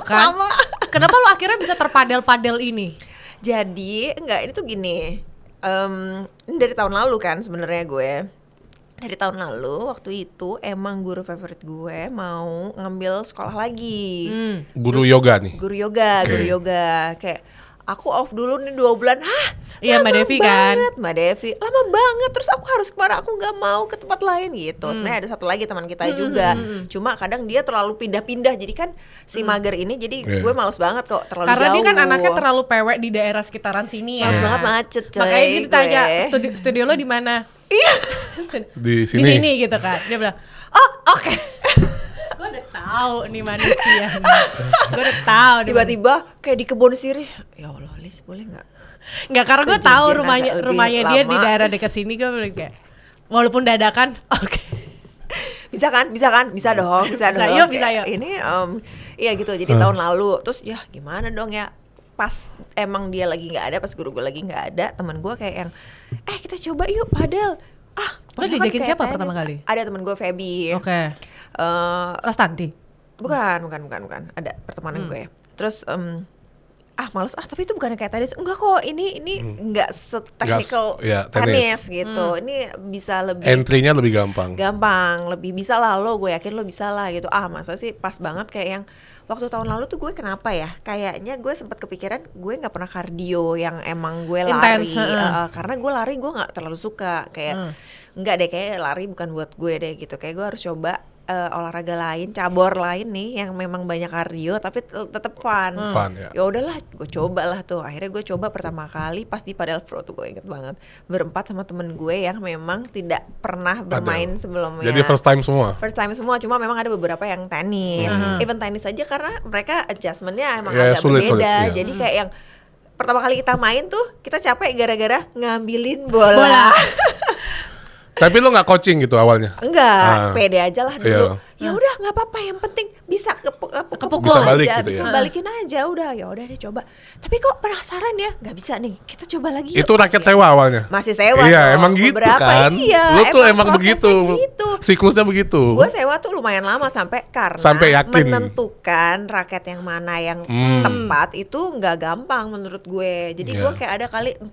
Tuh kan? Lama. Kenapa lu akhirnya bisa terpadel-padel ini? Jadi enggak, ini tuh gini. Ini dari tahun lalu kan sebenarnya gue. Dari tahun lalu waktu itu emang guru favorit gue mau ngambil sekolah lagi. Guru yoga nih? Guru yoga kayak aku off dulu nih 2 bulan. Hah? Iya, Mbak Devi kan. Mbak Devi, lama banget. Terus aku harus kemana? Aku nggak mau ke tempat lain gitu. Sebenarnya ada satu lagi teman kita juga. Cuma kadang dia terlalu pindah-pindah. Jadi kan si mager ini, jadi gue males banget kok terlalu Karena jauh. dia kan anaknya terlalu pewek di daerah sekitaran sini ya. Males banget macet, coy. Makanya dia ditanya, gue. studio lo di mana? Iya. Di Di sini. sini gitu kan. Dia bilang, "Oh, oke." Gue udah tahu nih manusia. Gue udah tahu. Tiba-tiba kayak di kebun sirih. Ya Allah, Lis, boleh nggak? Nggak, karena gue Janjian tahu agak rumahnya lebih dia lama. di daerah dekat sini. Gue bilang kayak, walaupun dadakan, oke. Bisa kan? Bisa kan? Bisa dong, bisa Bisa dong. yuk, bisa Kayak yuk. Ini iya gitu. Jadi tahun lalu terus ya gimana dong ya? Pas emang dia lagi nggak ada, pas guru gue lagi nggak ada, teman gue kayak yang kita coba yuk padel. Lo padel kan diajakin kayak siapa tenis. pertama kali? Ada teman gue Feby. Oke. Rastanti. Bukan. Ada pertemanan gue. Terus males tapi itu bukan kayak tenis. Enggak kok, ini enggak seteknikal ya, tenis gitu. Ini bisa lebih Entry-nya lebih gampang. lebih bisa lah lo, gue yakin lo bisa lah gitu. Masa sih pas banget kayak yang waktu tahun lalu tuh gue kenapa ya? Kayaknya gue sempat kepikiran gue nggak pernah kardio yang emang gue lari. Intense, Karena gue lari gue nggak terlalu suka kayak nggak deh, kayak lari bukan buat gue deh gitu. Kayak gue harus coba olahraga lain, cabur lain nih yang memang banyak kardio tapi tetap fun. Fun, ya. Ya udahlah, gue coba lah tuh. Akhirnya gue coba pertama kali pas di Padel Pro tuh, gue inget banget. Berempat sama temen gue yang memang tidak pernah bermain sebelumnya. Jadi first time semua. First time semua, cuma memang ada beberapa yang tenis. Even tenis aja karena mereka adjustmentnya emang Ya, agak sulit, berbeda. iya. Jadi kayak yang pertama kali kita main tuh kita capek gara-gara ngambilin bola. Bola. Tapi lo nggak coaching gitu awalnya? Enggak, pede aja lah dulu. Iya. Ya udah nggak apa-apa, yang penting bisa kepukul Bisa balik aja, gitu bisa ya. balikin aja udah. Ya udah deh coba. Tapi kok penasaran ya, nggak bisa nih. Kita coba lagi yuk. Itu raket sewa awalnya? Masih sewa Iya, dong. emang gitu Beberapa, kan. Iya, Lo tuh emang prosesnya begitu. gitu. Siklusnya begitu. Gue sewa tuh lumayan lama sampai yakin. menentukan raket yang mana yang tepat itu nggak gampang menurut gue. Jadi gue kayak ada kali 4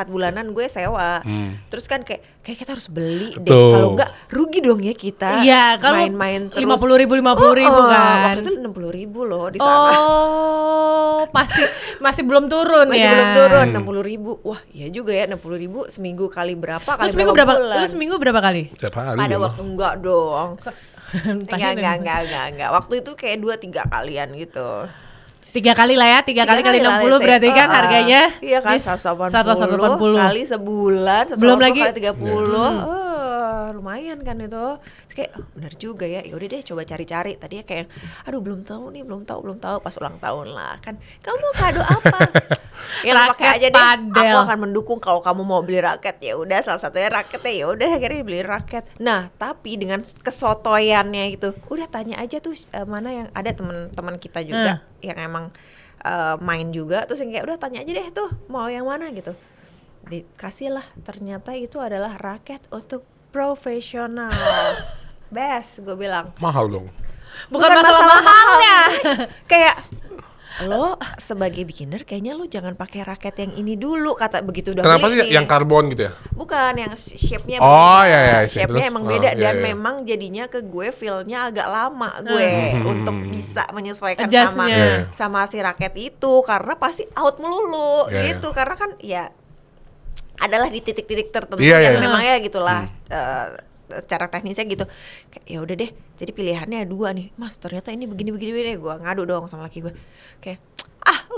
bulanan gue sewa. Terus kan kayak kita harus beli deh. Betul. Kalau nggak rugi dong ya kita. Iya, kalau main-main terus. 50.000 kan. Waktu itu 60.000 loh di sana. Oh, masih belum turun Masih ya. belum turun 60.000. Wah, iya juga ya 60.000 seminggu kali berapa kali Lu seminggu berapa kali? Tiap hari. Pada dong. waktu enggak dong. Tanya Enggak. Waktu itu kayak 2-3 kalian gitu. 3 kali lah ya, 3 kali kali 60 kali, berarti kan harganya. Iya kan, 180 kali sebulan, 180 Belum lagi kali 30. Lumayan kan itu. Terus kayak benar juga ya. Ya udah deh coba cari-cari. Tadi ya kayak aduh belum tahu pas ulang tahun lah kan. Kamu mau kado apa? Yang pakai Raket aja deh. padel. Aku akan mendukung kalau kamu mau beli raket. Ya udah, salah satunya raketnya. Ya udah akhirnya beli raket. Nah, tapi dengan kesotoyannya gitu. Udah tanya aja tuh mana yang ada teman-teman kita juga yang emang main juga, terus yang kayak udah tanya aja deh tuh mau yang mana gitu, dikasih lah. Ternyata itu adalah raket untuk profesional. Best, gue bilang. Mahal dong. Bukan masalah mahalnya. Kayak lo sebagai beginner kayaknya lo jangan pakai raket yang ini dulu, kata begitu udah Kenapa beli sih nih. yang karbon gitu ya? Bukan, yang shape-nya Oh, beda. iya, Shape-nya terus, emang beda iya, dan iya. memang jadinya ke gue feel-nya agak lama gue untuk bisa menyesuaikan Adjust-nya. sama si raket itu, karena pasti out melulu Iya, gitu. Karena kan ya adalah di titik-titik tertentu Iya, yang iya. memang ya gitulah cara teknisnya gitu. Kayak ya udah deh, jadi pilihannya 2 nih. Mas, ternyata ini begini deh. Gue ngadu dong sama laki gue. Kayak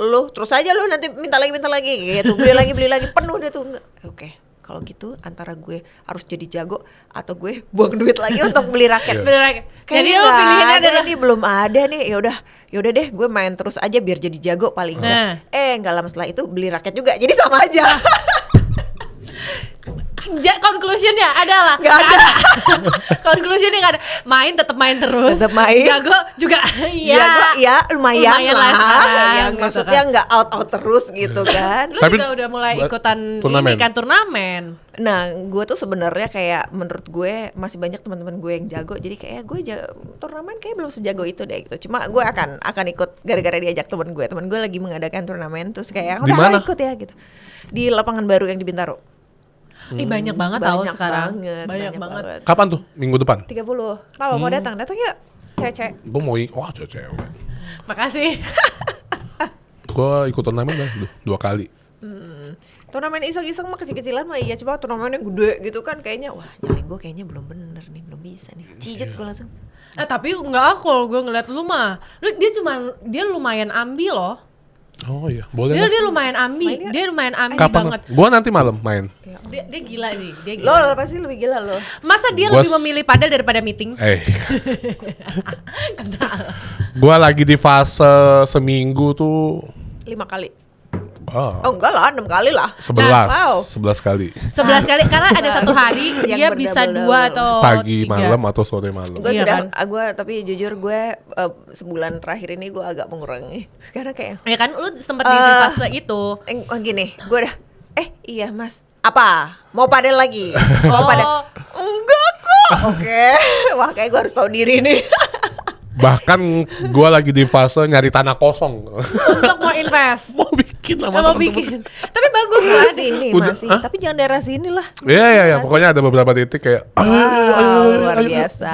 lu terus aja lu nanti minta lagi gitu. Beli lagi penuh deh tuh. Enggak. Oke. Kalau gitu antara gue harus jadi jago atau gue buang duit lagi untuk beli raket. Beli raket. Jadi Kayaknya lo nggak pilihannya ada adalah nih, belum ada nih. Ya udah deh, gue main terus aja biar jadi jago paling enggak. Nah. Enggak lama setelah itu beli raket juga. Jadi sama aja. conclusionnya adalah Nggak ada. Conclusionnya nggak ada. Tetap main terus. Tetap main. Jago juga. Jago ya lumayan lah. sekarang, Yang gitu maksudnya kan. nggak out terus gitu kan. Lu Tapi juga udah mulai buat ikutan turnamen. ini kan turnamen. Nah, gue tuh sebenarnya kayak menurut gue masih banyak teman-teman gue yang jago. Jadi kayak gue turnamen kayak belum sejago itu deh gitu. Cuma gue akan ikut gara-gara diajak teman gue. Teman gue lagi mengadakan turnamen, terus kayak Di udah mana? ikut ya gitu. Di lapangan baru yang di Bintaro. Ih banyak banget tahu Banyak sekarang. banget, Banyak banget. Kapan tuh? Minggu depan? 30. Kenapa mau datang? Datang yuk. Cewek-cewek. Gue mau wah cewek. Makasih. Gua ikut turnamen dah 2 kali. Turnamen iseng-iseng mah kecil-kecilan mah iya, coba turnamennya gede gitu kan kayaknya wah nyalin gue kayaknya belum bener nih, belum bisa nih. Cijet gue langsung. Tapi enggak, kalau gue ngeliat lu mah, dia lumayan ambi loh. Oh iya, boleh. Dia lumayan ambi, dia lumayan ambi Kapan? banget. Gua nanti malam main. Dia gila nih, dia gila. Lo pasti lebih gila lo. Masa dia Gua lebih memilih padel daripada meeting? Kenal. Gua lagi di fase seminggu tuh 5 kali. Oh enggak lah, 6 kali lah. 11 Wow. 11 kali 11 kali, karena ada satu hari Yang dia bisa 2 atau pagi 3. malam atau sore malam. Gue Iya sudah, kan? gue tapi jujur gue sebulan terakhir ini gue agak mengurangi karena kayak Ya kan lu sempet di fase itu. gini, gue udah iya mas, apa mau padel lagi? Mau padel? Enggak kok. Oke, wah kayak gue harus tahu diri nih. Bahkan gua lagi di fase nyari tanah kosong Untuk mau invest. mau bikin sama Mau temen-temen. bikin. Tapi bagus lah. Masih nih, Udah, masih. hah? Tapi jangan daerah sini lah. Iya pokoknya ada beberapa titik kayak Wow, luar biasa.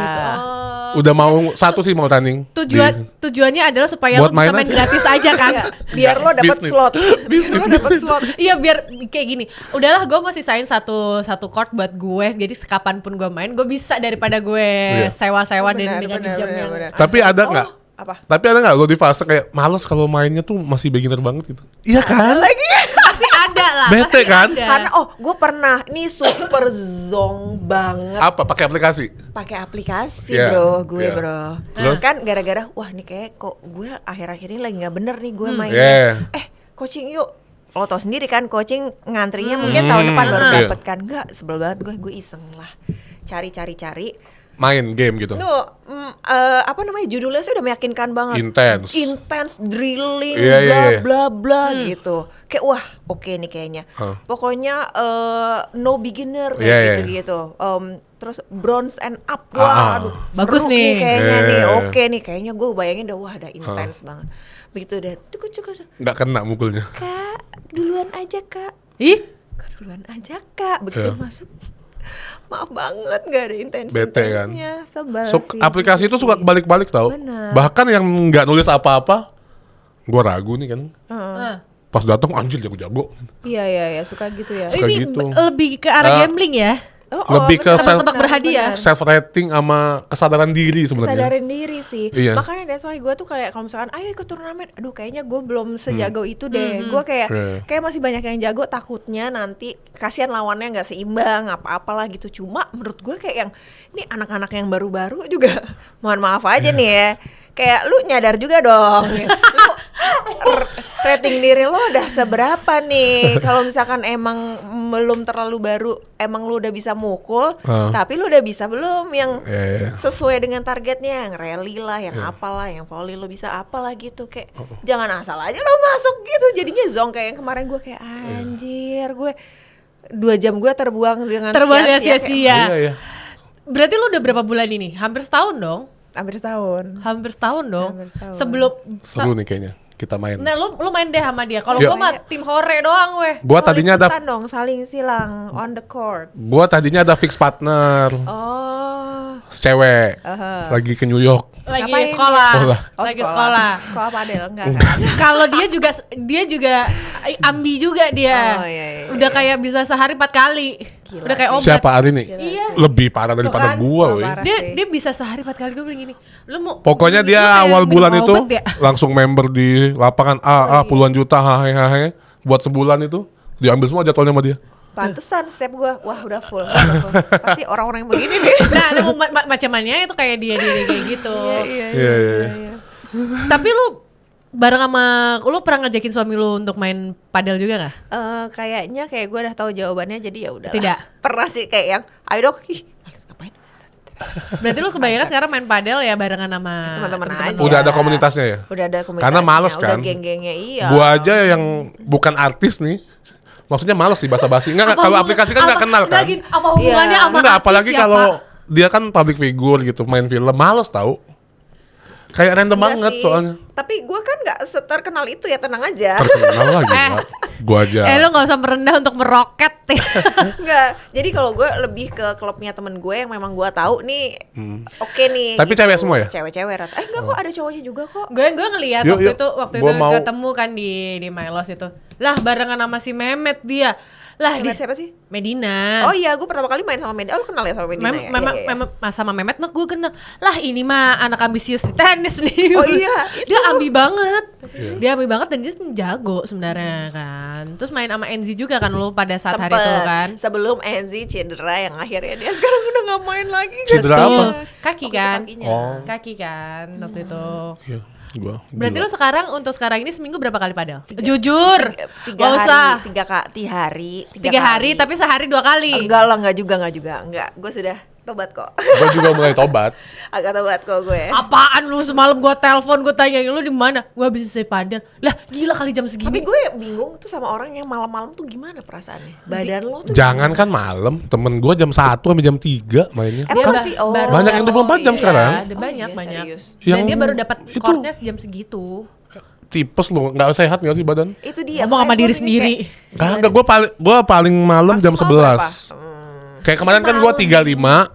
udah mau satu sih mau tanding. Tujuannya adalah supaya Buat lu bisa main main aja. gratis aja kan. Iya, biar lo dapat Bisnis. slot. Biar lo dapat slot. Iya, biar kayak gini. Udahlah, gue mau sisain satu court buat gue. Jadi kapanpun gue main, gue bisa daripada gue Iya. sewa-sewa Benar, dengan benar, jam benar, yang. benar. Tapi ada nggak? Apa? Tapi ada nggak lo di fase kayak males kalau mainnya tuh masih beginner banget gitu? Iya kan? Lagi. Pasti ada lah. Bete pasti kan? ada. Karena gue pernah ini super zong banget Apa pakai aplikasi? pakai aplikasi Iya, bro, gue iya. bro. Terus? Kan gara-gara wah nih kayak kok gue akhir-akhir ini lagi nggak bener nih gue mainnya. Yeah. Coaching yuk. Lo tau sendiri kan coaching ngantrinya mungkin tahun depan baru Iya. dapet kan. Enggak, sebel banget gue iseng lah. Cari. Main game gitu. Apa namanya judulnya sih udah meyakinkan banget. Intense. Drilling, Iya. bla bla bla gitu. Kayak wah oke nih kayaknya. Pokoknya no beginner Iya, kayak iya. gitu. Terus bronze and up, wah, aduh, Bagus seru nih. kayaknya nih. Iya. Oke nih kayaknya gue bayangin udah wah ada intense banget. Begitu udah cukup. Nggak kena mukulnya. Kak, duluan aja kak. Ih, Duluan aja kak. Begitu Iya. masuk. Maaf banget gak ada intensi. Bete kan. Sebel sih. Aplikasi itu suka balik-balik tau. Bener. Bahkan yang nggak nulis apa-apa, gua ragu nih kan. Pas datang anjir jago-jago. Iya suka gitu ya. Suka ini gitu. lebih ke arah gambling ya. Lebih ke Tebak-tebak berhadiah. self rating sama kesadaran diri sebenarnya. Sadarin diri sih. Iya. Makanya that's why gue tuh kayak kalau misalkan ayo ikut turnamen, aduh kayaknya gue belum sejago itu deh. Gue kayak masih banyak yang jago, takutnya nanti kasihan lawannya nggak seimbang apa-apalah gitu. Cuma menurut gue kayak yang ini anak-anak yang baru-baru juga mohon maaf aja nih ya. Kayak lu nyadar juga dong. Lu rating diri lo udah seberapa nih? Kalau misalkan emang belum terlalu baru, emang lu udah bisa mukul, tapi lu udah bisa belum yang sesuai dengan targetnya, yang rally lah, yang apalah, yang volley lo bisa apalah gitu. Kayak jangan asal aja lo masuk gitu. Jadinya zong kayak yang kemarin gue kayak anjir, gue 2 jam gue terbuang dengan sia-sia. Iya. Berarti lu udah berapa bulan ini? Hampir setahun dong. Hampir setahun. Hampir setahun dong. Hampir setahun. Sebelum Seru nih kayaknya kita main. Nah, lu main deh sama dia. Kalau Iya. gua mah tim hore doang weh. Gua tadinya ada ikutan dong, saling silang on the court. fix partner. Oh. Cewek. Lagi ke New York. Lagi Ngapain sekolah. dia? Lagi sekolah. Sekolah padel enggak kan? Kalau dia juga ambi juga dia. Oh, iya. Udah kayak bisa sehari 4 kali. Gila Udah kayak sih. obat. Siapa hari nih? Iya. Lebih parah daripada kan? gua, weh. Parah. Dia bisa sehari 4 kali. Gue bilang gini, lu mau Pokoknya lu dia kayak awal minum bulan itu obat ya? langsung member di lapangan puluhan juta hahe buat sebulan itu diambil semua jadwalnya sama dia. Pantesan setiap gua wah udah full. Pasti orang-orang yang begini deh. Nah, ada macam-macamnya itu kayak dia kayak gitu. Iya. Tapi lu bareng sama lu pernah ngajakin suami lu untuk main padel juga nggak? Kayaknya kayak gue udah tahu jawabannya jadi ya udah. Tidak. Pernah sih kayak yang ayo dong. Ih, males ngapain? Berarti lu kebanyakan sekarang main padel ya barengan sama Teman-teman aja. Udah ada komunitasnya ya? Udah ada komunitasnya. Karena males kan? Udah geng-gengnya iya. Gua aja yang bukan artis nih. Maksudnya males sih basa-basi. Enggak kalau aplikasi kan enggak kenal kan? Apa hubungannya Iya. sama Enggak, artis apalagi siapa? kalau dia kan public figure gitu, main film males tahu. Kayak random Enggak banget sih. soalnya. Tapi gue kan nggak seterkenal itu ya, tenang aja. Terkenal lagi. Gua aja. Lo nggak usah merendah untuk meroket. Enggak. Jadi kalau gue lebih ke klubnya temen gue yang memang gue tahu nih, oke nih. Tapi cewek semua ya? Cewek-cewek rata. Enggak kok, ada cowoknya juga kok. gue ngelihat Yuk, yuk. waktu Gua itu mau. ketemu kan di Mylos itu. Lah barengan sama si Mehmet dia. Lah Mehmet siapa sih? Medina. Oh iya, gue pertama kali main sama Medina. Oh, lu kenal ya sama Medina ya? Memang Iya, iya. sama Mehmet mah gue kenal. Lah ini mah anak ambisius di tenis nih. Oh iya, Dia ambi banget. Iya. Dia ambi banget dan dia jago sebenarnya kan. Terus main sama Enzi juga kan lu pada saat hari Sempet. itu kan. Sebelum Enzi cedera yang akhirnya dia sekarang udah gak main lagi. Cedera Tuh, apa? Kaki Waktu itu kan. kakinya. Oh. Kaki kan waktu itu. Iya, gua. Berarti gila. lu sekarang ini seminggu berapa kali padel? Jujur. Tiga Gak usah. hari, 3 hari tapi sehari 2 kali. Enggak lah, enggak juga. Enggak, gue sudah tobat kok. Gua juga mulai tobat. Agak tobat kok gue. Apaan lu semalam gua telepon gua tanya lu di mana? Gua habis selesai padel. Lah gila kali jam segini. Tapi gue bingung tuh sama orang yang malam-malam tuh gimana perasaannya. Badan lo tuh Jangan kan malam, temen gua jam 1 sampai jam 3 mainnya. Emang ba- sih? Oh. Banyak yang 24 jam Iya, sekarang. ada Oh, banyak. serius. Dan Yang dia baru dapat itu- courtnya jam segitu. Tipes lu, nggak sehat nggak sih badan? Itu dia. Ngomong sama makanya diri gue sendiri. kayak, Kagak, gua paling malam jam 11. Kayak kemarin kan gua 35,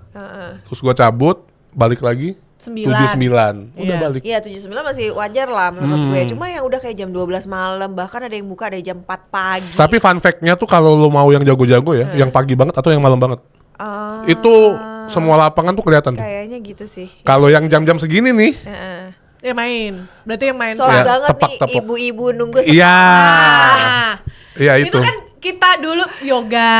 terus gua cabut, balik lagi 79. Udah Iya. balik. Iya 79 masih wajar lah menurut gue. Cuma yang udah kayak jam 12 malam, bahkan ada yang buka dari jam 4 pagi. Tapi fun fact-nya tuh kalau lo mau yang jago-jago ya, yang pagi banget atau yang malam banget. Itu semua lapangan tuh kelihatan tuh. Kayaknya gitu sih. Kalau yang jam-jam segini nih, Heeh. Ya main. Berarti yang main. Soal Ya, banget tepok-tepok. nih ibu-ibu nunggu iya. Ah. Iya Itu itu. kan kita dulu yoga.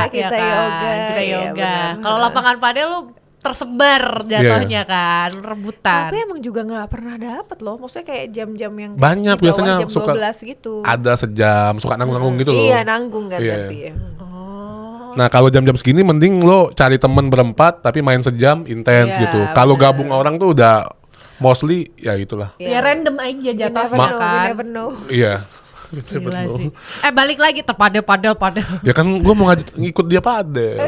Iya, kita kan? yoga. Kita Iya, yoga. benar. Kalau lapangan padel lu tersebar jatuhnya kan, rebutan. Tapi emang juga nggak pernah dapet loh. Maksudnya kayak jam-jam yang Banyak di bawah biasanya jam suka 12 gitu. Ada sejam, suka nanggung-nanggung gitu loh. Iya nanggung kan Iya. tapi ya. Nah kalau jam-jam segini mending lo cari temen berempat tapi main sejam intens Iya, gitu. Kalau benar. gabung orang tuh udah mostly ya itulah. Ya random aja You never jatuhnya know, you kan. never know. Iya. Gila sih. Balik lagi padel. Ya kan gue mau ngikut dia padel.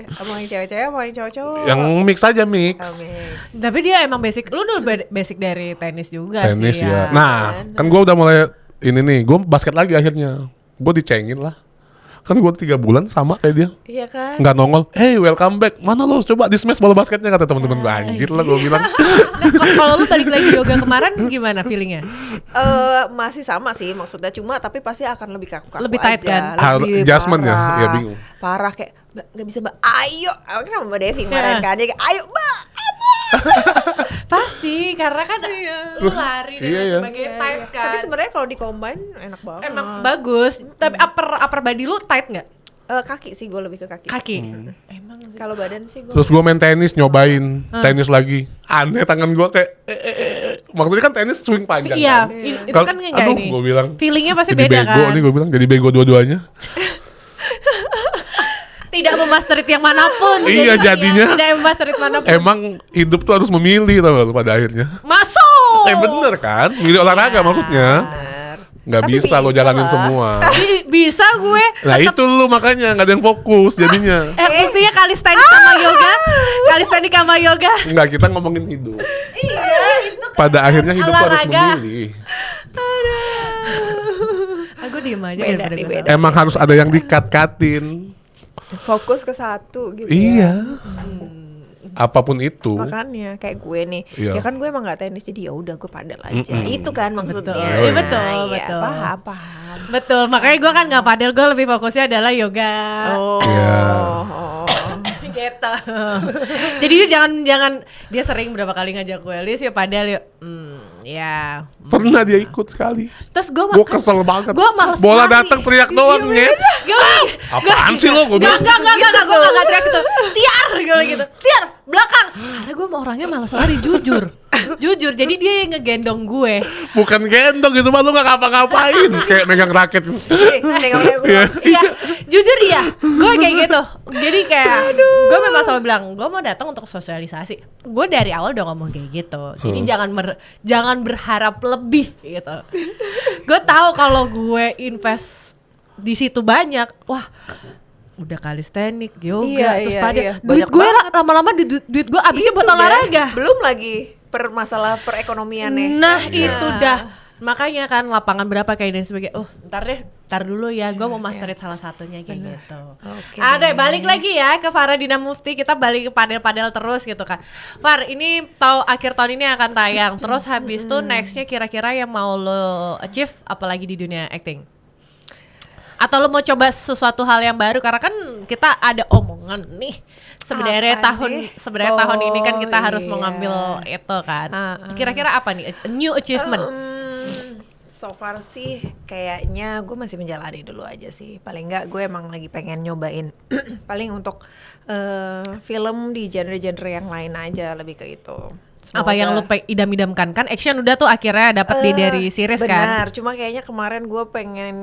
Mau yang cewek-cewek, mau yang cowok-cowok. Yang mix aja mix. Mix. Tapi dia emang basic. Lu dulu basic dari tenis juga Tenis sih ya. Nah kan gue udah mulai ini nih. Gue basket lagi akhirnya. Gue dicengin lah. Kan gue 3 bulan sama kayak dia. Iya kan? Nggak nongol. Hey welcome back. Mana lo coba di smash bola basketnya kata teman-teman gue. Anjir lah gue bilang. Nah, kalau lu balik lagi yoga kemarin gimana feelingnya? Masih sama sih maksudnya, cuma tapi pasti akan lebih kaku-kaku Lebih tight aja. kan? Lebih Adjustment ya? parah. Iya, bingung. Parah kayak nggak bisa mbak, ayo. Kan sama Mbak Devi kemarin kan, dia kayak ayo mbak. Pasti karena kan lu lari dan Iya, iya. sebagainya tight kan. Tapi sebenarnya kalau di combine enak banget. emang bagus. Tapi upper body lu tight nggak? Kaki sih, gue lebih ke kaki. Kaki. Emang sih. Kalau badan sih gue. Terus gue main tenis, nyobain tenis lagi. Aneh tangan gue kayak maksudnya kan tenis swing panjang Iya, kan. itu Kalau- kan enggak aduh, ini. gue bilang. Feelingnya pasti Jadi beda bego kan. nih gue bilang, jadi bego dua-duanya. Tidak memasterit yang manapun. Iya, jadinya. Tidak memasterit manapun. Emang hidup tuh harus memilih tau gak lu pada akhirnya. Masuk. Bener kan? Milih olahraga maksudnya. Nggak Tapi bisa lo bisa jalanin lah. semua. Bisa gue. Nah itu lu makanya nggak ada yang fokus jadinya. Buktinya kalistenik sama yoga. Kalistenik sama yoga. Enggak, kita ngomongin hidup. Iya, itu Pada akhirnya hidup tuh harus olahraga. memilih. Aku diem aja Beda daripada nih, gue beda. Emang harus ada yang dikat-katin. Fokus ke satu gitu. Iya. Ya. Apapun itu. Makanya kayak gue nih, Iya. ya kan gue emang nggak tenis jadi ya udah gue padel aja. Itu kan maksudnya. Betul. Iya, betul, Iya, betul. Paham. Betul, makanya gue kan nggak padel, gue lebih fokusnya adalah yoga. Oh. Iya. Gitu. Jadi dia jangan dia sering berapa kali ngajak gue, Lis yuk padel yuk. Ya. Pernah dia ikut sekali. Terus gue Gue kesel banget. Gue males Bola lari. datang teriak doang nyet. Apaan sih lo? Gue bilang. Enggak, gue gak teriak gitu. Tiar, gue gitu. Tiar, belakang. Karena gue mau orangnya malas lari, jujur. Jujur, jadi dia yang ngegendong gue. Bukan gendong gitu mah lu gak ngapa-ngapain. Kayak megang raket. Iya. Iya, jujur iya. Gue kayak gitu. Jadi kayak gue memang selalu bilang, gue mau datang untuk sosialisasi. Gue dari awal udah ngomong kayak gitu. Jadi jangan berharap lebih gitu. Gue tahu kalau gue invest di situ banyak, wah udah kalistenik, yoga, Iya, terus iya, pada iya. duit Banyak gue banget. lama-lama duit gue abisnya Itu buat deh. olahraga. Belum lagi masalah perekonomiannya. Nah Iya. itu dah. Makanya kan lapangan berapa kayak dan sebagainya. Ntar dulu ya, gue mau masterin salah satunya kayak gitu. Ada balik lagi ya ke Faradina Mufti, kita balik ke padel-padel terus gitu kan. Far, ini akhir tahun ini akan tayang. Terus habis itu nextnya kira-kira yang mau lo achieve apalagi di dunia acting? Atau lo mau coba sesuatu hal yang baru, karena kan kita ada omongan nih sebenarnya tahun ini kan kita harus mau ngambil itu kan. Kira-kira apa nih new achievement? So far sih kayaknya gue masih menjalani dulu aja sih. Paling enggak gue emang lagi pengen nyobain paling untuk film di genre-genre yang lain aja, lebih ke itu. Apa yang lu idam-idamkan? Kan action udah tuh akhirnya dapat dari series kan? Benar, cuma kayaknya kemarin gue pengen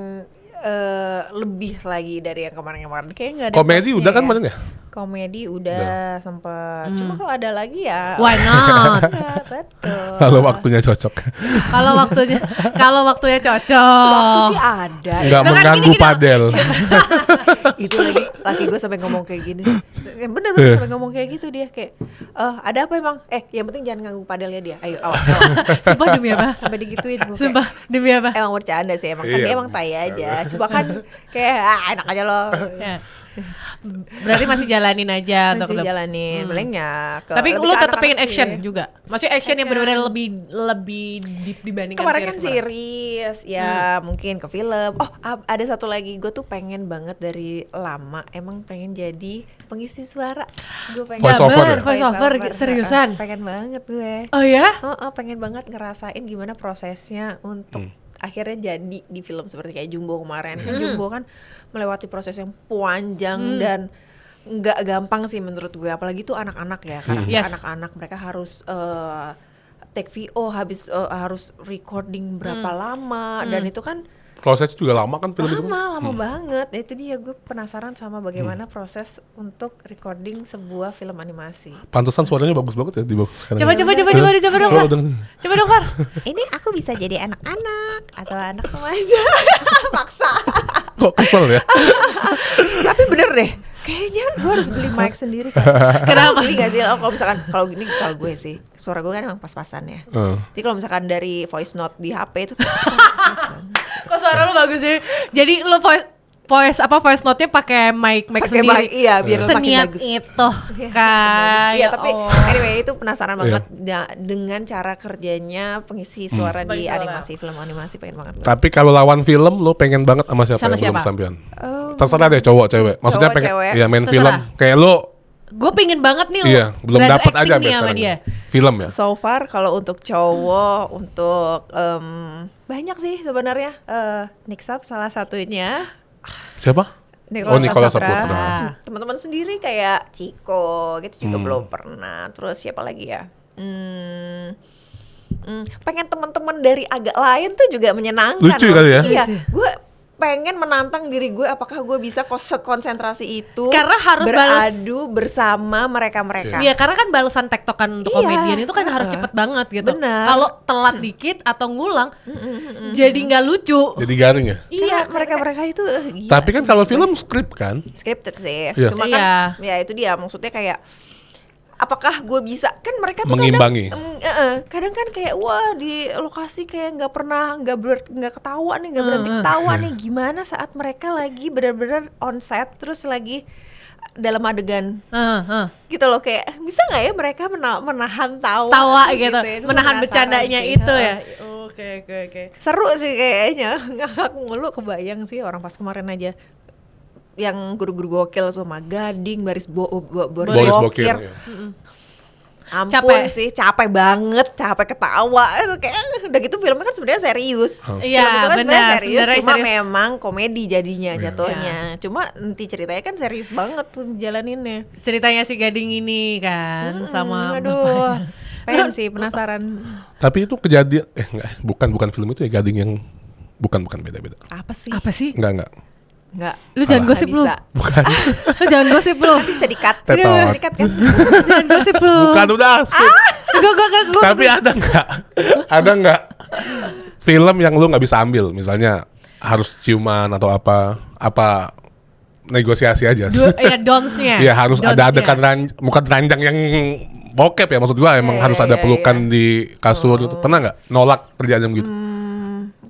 lebih lagi dari yang kemarin-kemarin. Kayaknya nggak ada. Komedi udah kan kemarin ya? Komedi udah sempet. Cuma kalau ada lagi ya. Why not? Ya, betul. Kalau waktunya cocok. Kalau waktunya cocok. Waktu sih ada. Nggak mengganggu padel. Itu lagi gue sampai ngomong kayak gini. Yang bener sampai ngomong kayak gitu dia kayak ada apa emang? Yang penting jangan ganggu padelnya dia. Ayo awal. Sumpah demi apa? Sampai digituin gue. Sumpah demi apa? Emang bercanda sih emang. Kan dia emang tai aja. Coba kan kayak enak aja loh. Ya. Berarti masih jalanin aja masih jalanin palingnya. Tapi lu tetap pengen action juga. Maksudnya action yang benar-benar lebih deep dibandingkan kemarin kan series ya mungkin ke film. Ada satu lagi, gue tuh pengen banget dari lama emang pengen jadi pengisi suara. Gue pengen voice over seriusan. Pengen banget gue. Oh ya? Pengen banget ngerasain gimana prosesnya untuk akhirnya jadi di film seperti kayak Jumbo kemarin. Jumbo kan melewati proses yang panjang dan nggak gampang sih menurut gue, apalagi tuh anak-anak ya, karena anak-anak mereka harus take VO, harus recording berapa lama dan itu kan Prosesnya juga lama kan film itu? Lama banget. Itu dia, gue penasaran sama bagaimana proses untuk recording sebuah film animasi. Pantesan suaranya bagus banget ya di bawah sekarang. Coba dong, Far. Ini aku bisa jadi anak-anak atau anak remaja. Maksa. Kok kesel ya? Tapi bener deh, kayaknya gue harus beli mic sendiri kan. Kenapa? Beli gak sih? Kalau misalkan kalau gue sih suara gue kan emang pas-pasan ya. Jadi kalau misalkan dari voice note di HP itu kok suara lu bagus sih. Jadi lu voice note-nya pakai mic sendiri. Iya, biar makin seniat bagus. Itu kan. Iya, tapi anyway itu penasaran banget dengan cara kerjanya pengisi suara di animasi, film animasi, pengen banget. Tapi kalau lawan film lo pengen banget sama siapa? Sama yang belum siapa? sampean? Terserah deh, cowok cewek. Maksudnya pengen cewek. ya main Terserah. film kayak lo. Gue pengen banget nih Iya, belum dapat aja sampai sama sekarang. dia. Film ya. So far kalau untuk cowok, untuk banyak sih sebenarnya. Nick Sap salah satunya. Siapa? Nicholas Saputra. Teman-teman sendiri kayak Chico gitu juga belum pernah. Terus siapa lagi ya? Pengen teman-teman dari agak lain tuh juga menyenangkan. Lucu kali ya? Iya, gue pengen menantang diri gue, apakah gue bisa konsentrasi itu karena harus beradu bersama mereka-mereka. Iya, karena kan balasan tektokan untuk komedian itu kan harus cepet banget gitu. Kalau telat dikit atau ngulang jadi nggak lucu. Jadi garing ya? Iya, mereka-mereka itu gila. Tapi kan kalau film skrip kan? Scripted sih. Iya. Cuma kan ya itu dia, maksudnya kayak apakah gue bisa, kan mereka tuh mengimbangi. Kadang kan kayak wah di lokasi kayak nggak ketawa nih, nggak berhenti ketawa nih, gimana saat mereka lagi benar-benar on set terus lagi dalam adegan gitu loh, kayak bisa nggak ya mereka menahan tawa gitu ya? Menahan bercandanya sih. Itu ya. Oke. Seru sih kayaknya, ngakak mulu, kebayang sih orang pas kemarin aja yang guru-guru gokil sama Gading, Boris Bokir. Ya. Ampun sih, capek banget, capek ketawa itu kayak udah gitu filmnya kan sebenarnya serius. Iya, film itu kan sebenarnya serius, cuma serius. memang komedi jadinya jatuhnya. Cuma nanti ceritanya kan serius banget tuh jalaninnya. Ceritanya si Gading ini kan sama aduh. Pengen sih, penasaran. Tapi itu kejadian bukan film itu ya, Gading yang bukan beda-beda. Apa sih? Enggak. Enggak. Lu jangan gosip lu. Bukan. Lu jangan gosip lu. Bisa di-cut. Tetot. Bisa di-cut kan? Jangan gosip lu. Bukan, udah skip. Gua. Tapi ada nggak film yang lu nggak bisa ambil, misalnya harus ciuman atau apa negosiasi aja. Dons-nya. Iya, harus ada adegan bukan ranjang yang bokep ya, maksud gua emang harus ada pelukan di kasur gitu. Pernah nggak nolak kerjaan jam gitu?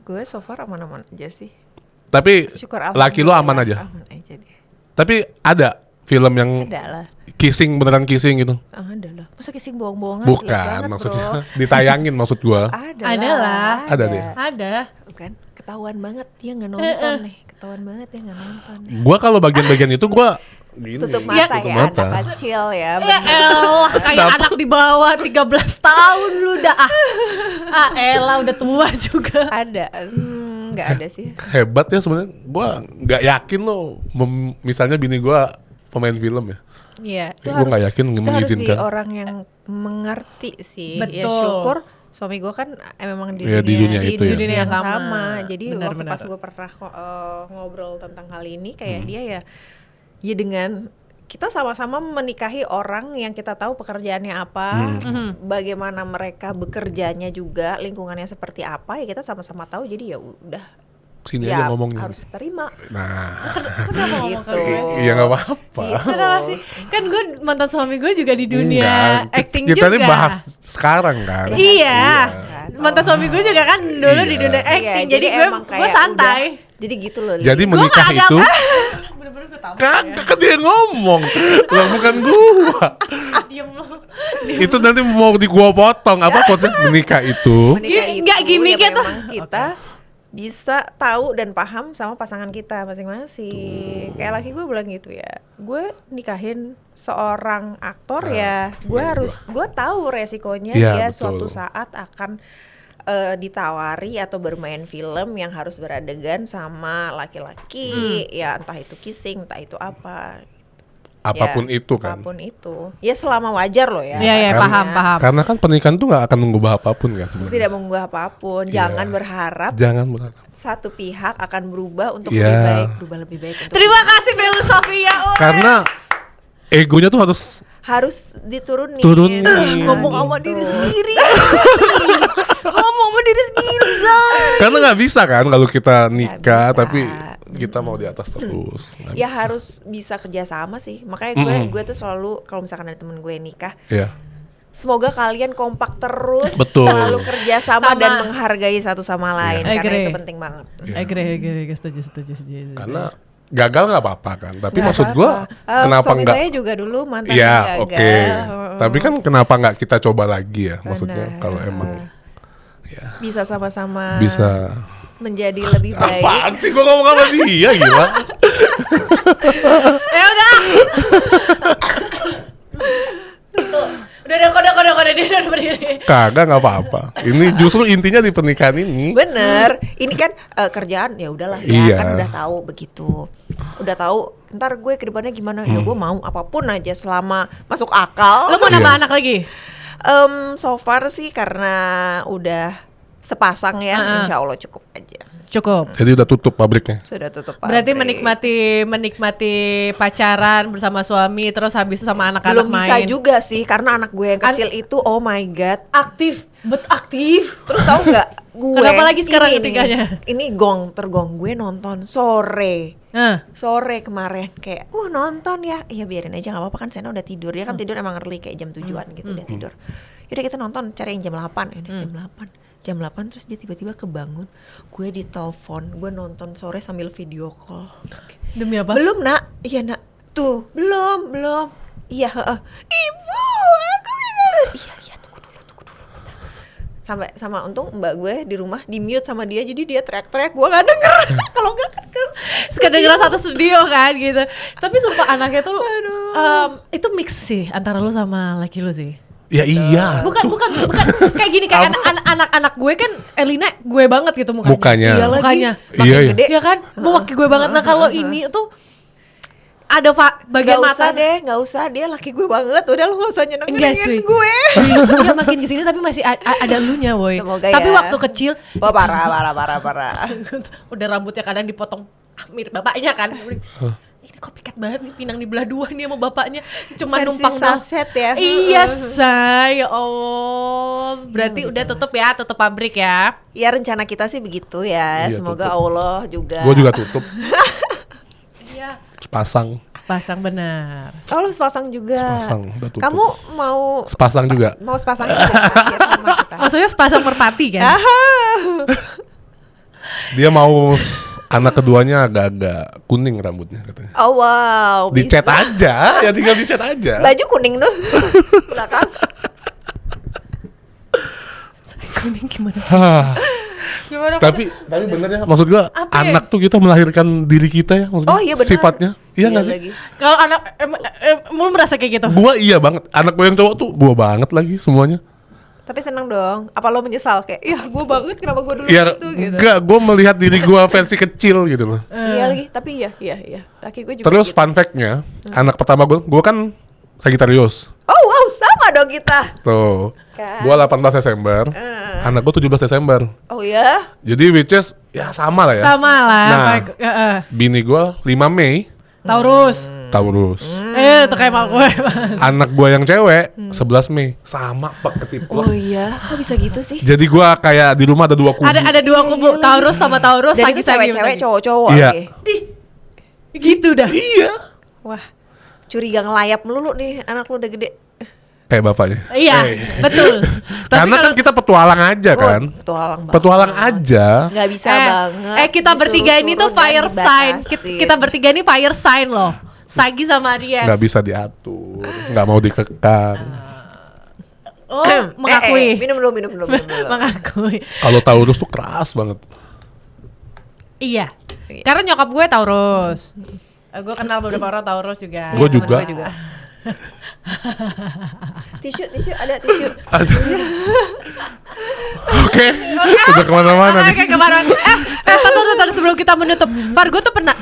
Gue so far aman-aman aja sih. Tapi Syukur laki lo aman aja. Aman aja deh. Tapi ada film yang Ada lah. kissing, beneran kissing gitu? Ada lah. Masa kissing bohong-bohongan? Bukan, Jelek banget, maksudnya bro. ditayangin maksud gua. Ada lah. Ada deh. Ada. Bukan, ketahuan banget dia nggak nonton nih. Ketahuan banget dia nggak nonton. Gua kalau bagian-bagian itu gua gini. Tutup mata tutup ya, mata. anak kecil ya. Ya elah, kayak anak di bawah 13 tahun lu dah. Elah udah tua juga. Ada, nggak ada sih. Hebat ya sebenarnya. Gua nggak yakin lo, misalnya bini gua pemain film ya. Iya, itu Gua nggak yakin itu harus di mengizinkan. orang yang mengerti sih. Ya Betul. syukur suami gue kan memang di Iya, di dunia itu ya. di dunia yang Sama. sama. Jadi waktu Benar-benar. pas gue pernah ngobrol tentang hal ini, kayak dia ya dengan kita sama-sama menikahi orang yang kita tahu pekerjaannya apa, bagaimana mereka bekerjanya juga, lingkungannya seperti apa, ya kita sama-sama tahu. Jadi ya udah, Sini ya aja ngomongnya. harus terima. Nah, Kenapa ngomong Gitu. ke gue? iya nggak apa-apa. Gitu. Kenapa sih? Kan gue mantan suami gue juga di dunia Enggak, acting kita juga. ini bahas sekarang kan. Iya. Kan. Mantan suami gue juga kan dulu di Iya. dunia Iya, acting. Jadi emang gue kayak santai. udah, jadi gitu loh. Jadi Li. menikah nggak itu Bener-bener gue tahu. kagak kan dia ngomong. Lah bukan gua. Diem lo. Itu nanti mau di gua potong apa konsep menikah itu. Menikah Nggak gimmicknya tuh. memang kita bisa tahu dan paham sama pasangan kita masing-masing. Kayak laki gue bilang gitu ya, gue nikahin seorang aktor ya, gue tahu resikonya Iya, dia betul. suatu saat akan ditawari atau bermain film yang harus beradegan sama laki-laki, ya entah itu kissing, entah itu apa. Apapun Ya, itu kan. apapun itu. Ya selama wajar loh ya. Iya, Karena- paham. Karena kan pernikahan tuh nggak akan mengubah apapun kan sebenarnya. Tidak menggugah apapun. Iya. Jangan berharap Jangan berharap. satu pihak akan berubah untuk Iya. lebih baik, berubah lebih baik untuk Terima kasih filosofia. Karena egonya tuh harus diturunin. Turunin. Ngomong sama diri sendiri. Ngomong sama diri sendiri, guys. karena nggak bisa kan kalau kita nikah bisa. tapi kita mau di atas terus. Nggak Ya bisa. harus bisa kerjasama sih. Makanya gue tuh selalu kalau misalkan ada temen gue yang nikah, Iya. semoga kalian kompak terus, Betul. selalu kerjasama Sama. dan menghargai satu sama lain, Iya. karena Agree. itu penting banget. Agree, setuju. Karena gagal nggak apa-apa kan. Tapi Nggak maksud gua apa-apa. kenapa Suami nggak? saya juga dulu mantan Iya, gagal. oke. Tapi kan kenapa nggak kita coba lagi ya? Maksudnya Benar. kalau emang ya bisa sama-sama bisa. menjadi lebih baik. Apaan sih gua ngomong sama dia gila? Ya udah. Tuh, udah kode dia udah berdiri. Kagak nggak apa-apa. Ini justru intinya di pernikahan ini. Bener, ini kan kerjaan ya udahlah ya, Iya. kan udah tahu begitu, udah tahu ntar gue kedepannya gimana, ya gue mau apapun aja selama masuk akal. Lo mau nambah Iya. anak lagi? So far sih karena udah sepasang ya, insya Allah cukup aja. Cukup. Jadi udah tutup pabriknya. Sudah tutup Berarti pabrik. menikmati pacaran bersama suami terus habis itu sama anak-anak Belum bisa main. juga sih, karena anak gue yang kecil itu oh my god. Aktif, aktif. Terus tahu nggak gue? Kenapa lagi sekarang ini nih, ketiganya? Ini tergong gue nonton sore kemarin kayak nonton ya, iya biarin aja nggak apa-apa kan, Sena udah tidur, dia kan tidur emang early kayak jam 7-an gitu udah tidur. Yaudah kita nonton, cari yang jam 8, jam 8 terus dia tiba-tiba kebangun, gue ditelepon, gue nonton sore sambil video call. Demi apa? Belum nak, iya nak, tuh belum, iya ibu aku iya tunggu dulu bentar. Sama untung mbak gue di rumah di mute sama dia, jadi dia teriak-teriak gue nggak denger. Kalau nggak kan Kedengeran satu studio kan gitu. Tapi sumpah anaknya tuh itu mix sih antara lu sama laki lu sih. Ya iya. Bukan kayak gini, kayak anak-anak gue kan Elina gue banget gitu mukanya. Mukanya. Iya lagi, Mukanya. makin Iya, iya. gede. Iya kan? Mewakili gue banget. Nah kalau ini tuh ada bagian mata. Nggak usah dia laki gue banget, udah lu nggak usah Enggak nyenengin sih. gue. Iya makin kesini tapi masih ada lunya boy. Semoga Tapi ya. waktu kecil Wah, parah. udah rambutnya kadang dipotong mirip bapaknya kan. Ini copycat banget nih, pinang di belah dua nih sama bapaknya. Cuma Versi numpang doang. saset ya. Iya say, ya Allah. Berarti udah tutup pabrik ya. Ya rencana kita sih begitu ya. Iya, Semoga tutup. Allah juga. Gue juga tutup. Iya. Sepasang. Pasang benar. Oh lu sepasang juga. Sepasang, udah tutup. Kamu mau Sepasang juga. sepasang juga? Ya, sama kita. Maksudnya sepasang merpati kan? Dia mau anak keduanya agak-agak kuning rambutnya katanya. Oh wow, Dicat bisa. aja, ya tinggal dicat aja. Baju kuning tuh belakang. Kuning gimana? Hah. Gimana? Tapi bener ya, maksud gua Apa ya? anak tuh kita melahirkan diri kita ya, maksudnya Oh iya benar. sifatnya. Iya nggak sih? lagi. Kalau anak mau merasa kayak gitu? Gua iya banget. Anak gua yang cowok tuh gua banget lagi semuanya. Tapi seneng dong. Apa lo menyesal kayak, ya gue banget kenapa gue dulu Iya, gitu gitu. enggak, gua melihat diri gua versi kecil gitu loh. Iya lagi, tapi iya. Laki gue juga Terus gitu. fun fact-nya, anak pertama gua kan Sagittarius. Oh wow, sama dong kita. Tuh. Kan. Gua 18 Desember. Anak gua 17 Desember. Oh ya? Jadi which is ya sama lah ya. Sama lah. Nah. Bini gua 5 Mei Taurus. Taurus. Itu kayak mak gue. Anak gua yang cewek 11 Mei. Sama pak ketipu. Oh iya, kok bisa gitu sih? Jadi gua kayak di rumah ada 2 kubu. Ada dua kubu, Taurus sama Taurus, Dan itu Sagi-sagi. cewek-cewek, cowok-cowok Iya. lagi. Gitu dah. Iya. Wah, curiga ngelayap melulu nih, anak lu udah gede. Kayak bapaknya. Iya, betul. Tapi Karena kan kita petualang aja kan. Petualang banget. Petualang aja. Nggak bisa banget. kita bertiga ini tuh disuruh-suruh fire dan sign. dibatasin. Kita bertiga ini fire sign loh. Sagi sama Aries. Nggak bisa diatur. Nggak mau dikekang. Oh, mengakui. Minum dulu. Mengakui. Kalau Taurus tuh keras banget. Iya. Karena nyokap gue Taurus. Gue kenal beberapa orang Taurus juga. Gue juga. Tisu, ada tisu. Oke. Udah kemana-mana nih. Oke, kemarin. Tadi sebelum kita menutup, Far, gue tuh pernah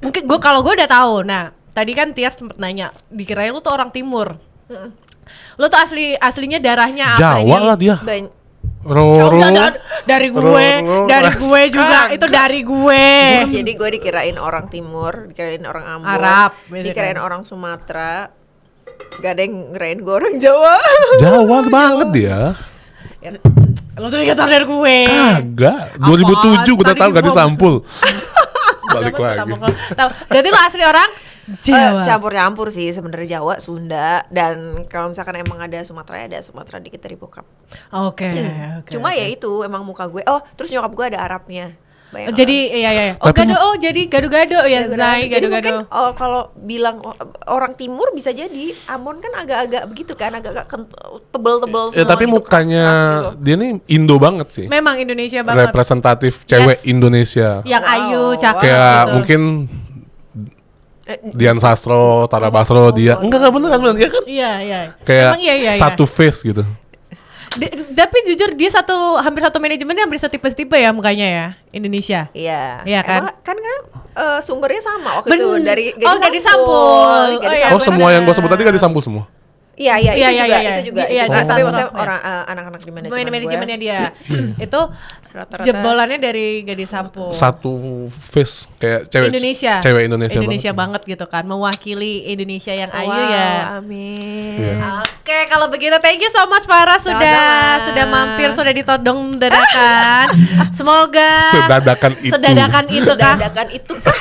mungkin kalau gue udah tahu. Nah, tadi kan Tiar sempet nanya, dikirain lu tuh orang timur. Lu tuh aslinya darahnya apa sih? Jawa lah dia. Roro. Dari gue juga. Itu dari gue. Jadi gue dikirain orang timur, dikirain orang Ambon, Arab, dikirain orang Sumatera. Gak ada yang ngirain gue orang Jawa. Jawa banget dia. Lu tuh juga tahu dari gue. Kagak. 2007 gue udah tahu gadis sampul. Balik lagi. Berarti lu asli orang Jawa. Campur-campur sih sebenarnya, Jawa, Sunda, dan kalau misalkan emang ada Sumatera, ada Sumatera dikit dari bokap. Oke. Cuma ya itu emang muka gue. Oh, terus nyokap gue ada Arabnya. Banyak Jadi iya. Jadi gado-gado ya, Zai, Jadi gado-gado. mungkin kalau bilang orang timur bisa jadi Ambon kan agak-agak begitu kan, agak-agak tebel-tebel Ya semua tapi gitu, mukanya keras-keras gitu. dia nih Indo banget sih. Memang Indonesia banget. Representatif cewek Yes. Indonesia. Yang ayu, cakep Kayak gitu. mungkin Dian Sastro, Tara Basro, dia enggak beneran dia kan Iya. kayak Emang iya. satu face gitu. Tapi jujur dia hampir satu manajemennya hampir setipe-setipe ya mukanya ya, Indonesia. Iya. Iya kan? Emang kan sumbernya sama waktu itu dari Gadis Sampul. Oh, semua yang gua sebut tadi kan disampul semua. Iya, itu juga. Iya, Nah, tapi disampul. maksudnya orang anak-anak di Manajemennya dia itu Rata-rata jebolannya dari Gadis Sampul. Satu face kayak cewek Indonesia. Cewek Indonesia, Indonesia banget gitu kan, mewakili Indonesia yang ayu Wow, ya. amin. Iya. Oke, kalau begitu thank you so much Farah sudah mampir, sudah ditodong dadakan. Semoga Sedadakan itu. itu kah? Dadakan itu kah?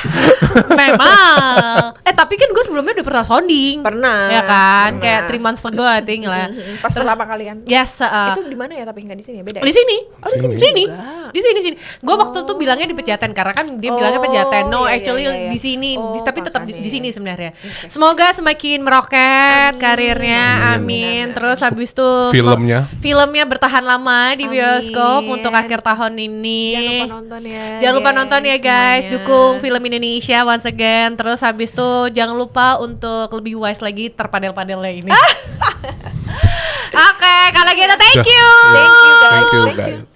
Memang. Tapi kan gue sebelumnya udah pernah sounding. Pernah. Ya kan? Pernah. Kayak 3 months ago I think lah. Pas pertama kali kan. Yes, Itu di mana ya, tapi nggak di sini ya, beda. di sini. Oh, di sini Sini. juga. Di sini. Gue waktu itu bilangnya di Pejaten karena kan dia bilangnya Pejaten. No, iya, actually iya. di sini, Oh, tapi tetap di makanya. sini sebenarnya. Semoga semakin meroket karirnya. Amin. Terus habis itu filmnya bertahan lama di bioskop untuk akhir tahun ini. Jangan lupa nonton ya. Jangan lupa nonton ya guys, semuanya. dukung film Indonesia once again. Terus habis itu jangan lupa untuk lebih wise lagi terpadel-padelnya ini. Oke, kalau gitu thank you. Thank you guys. Thank you Thank you. guys.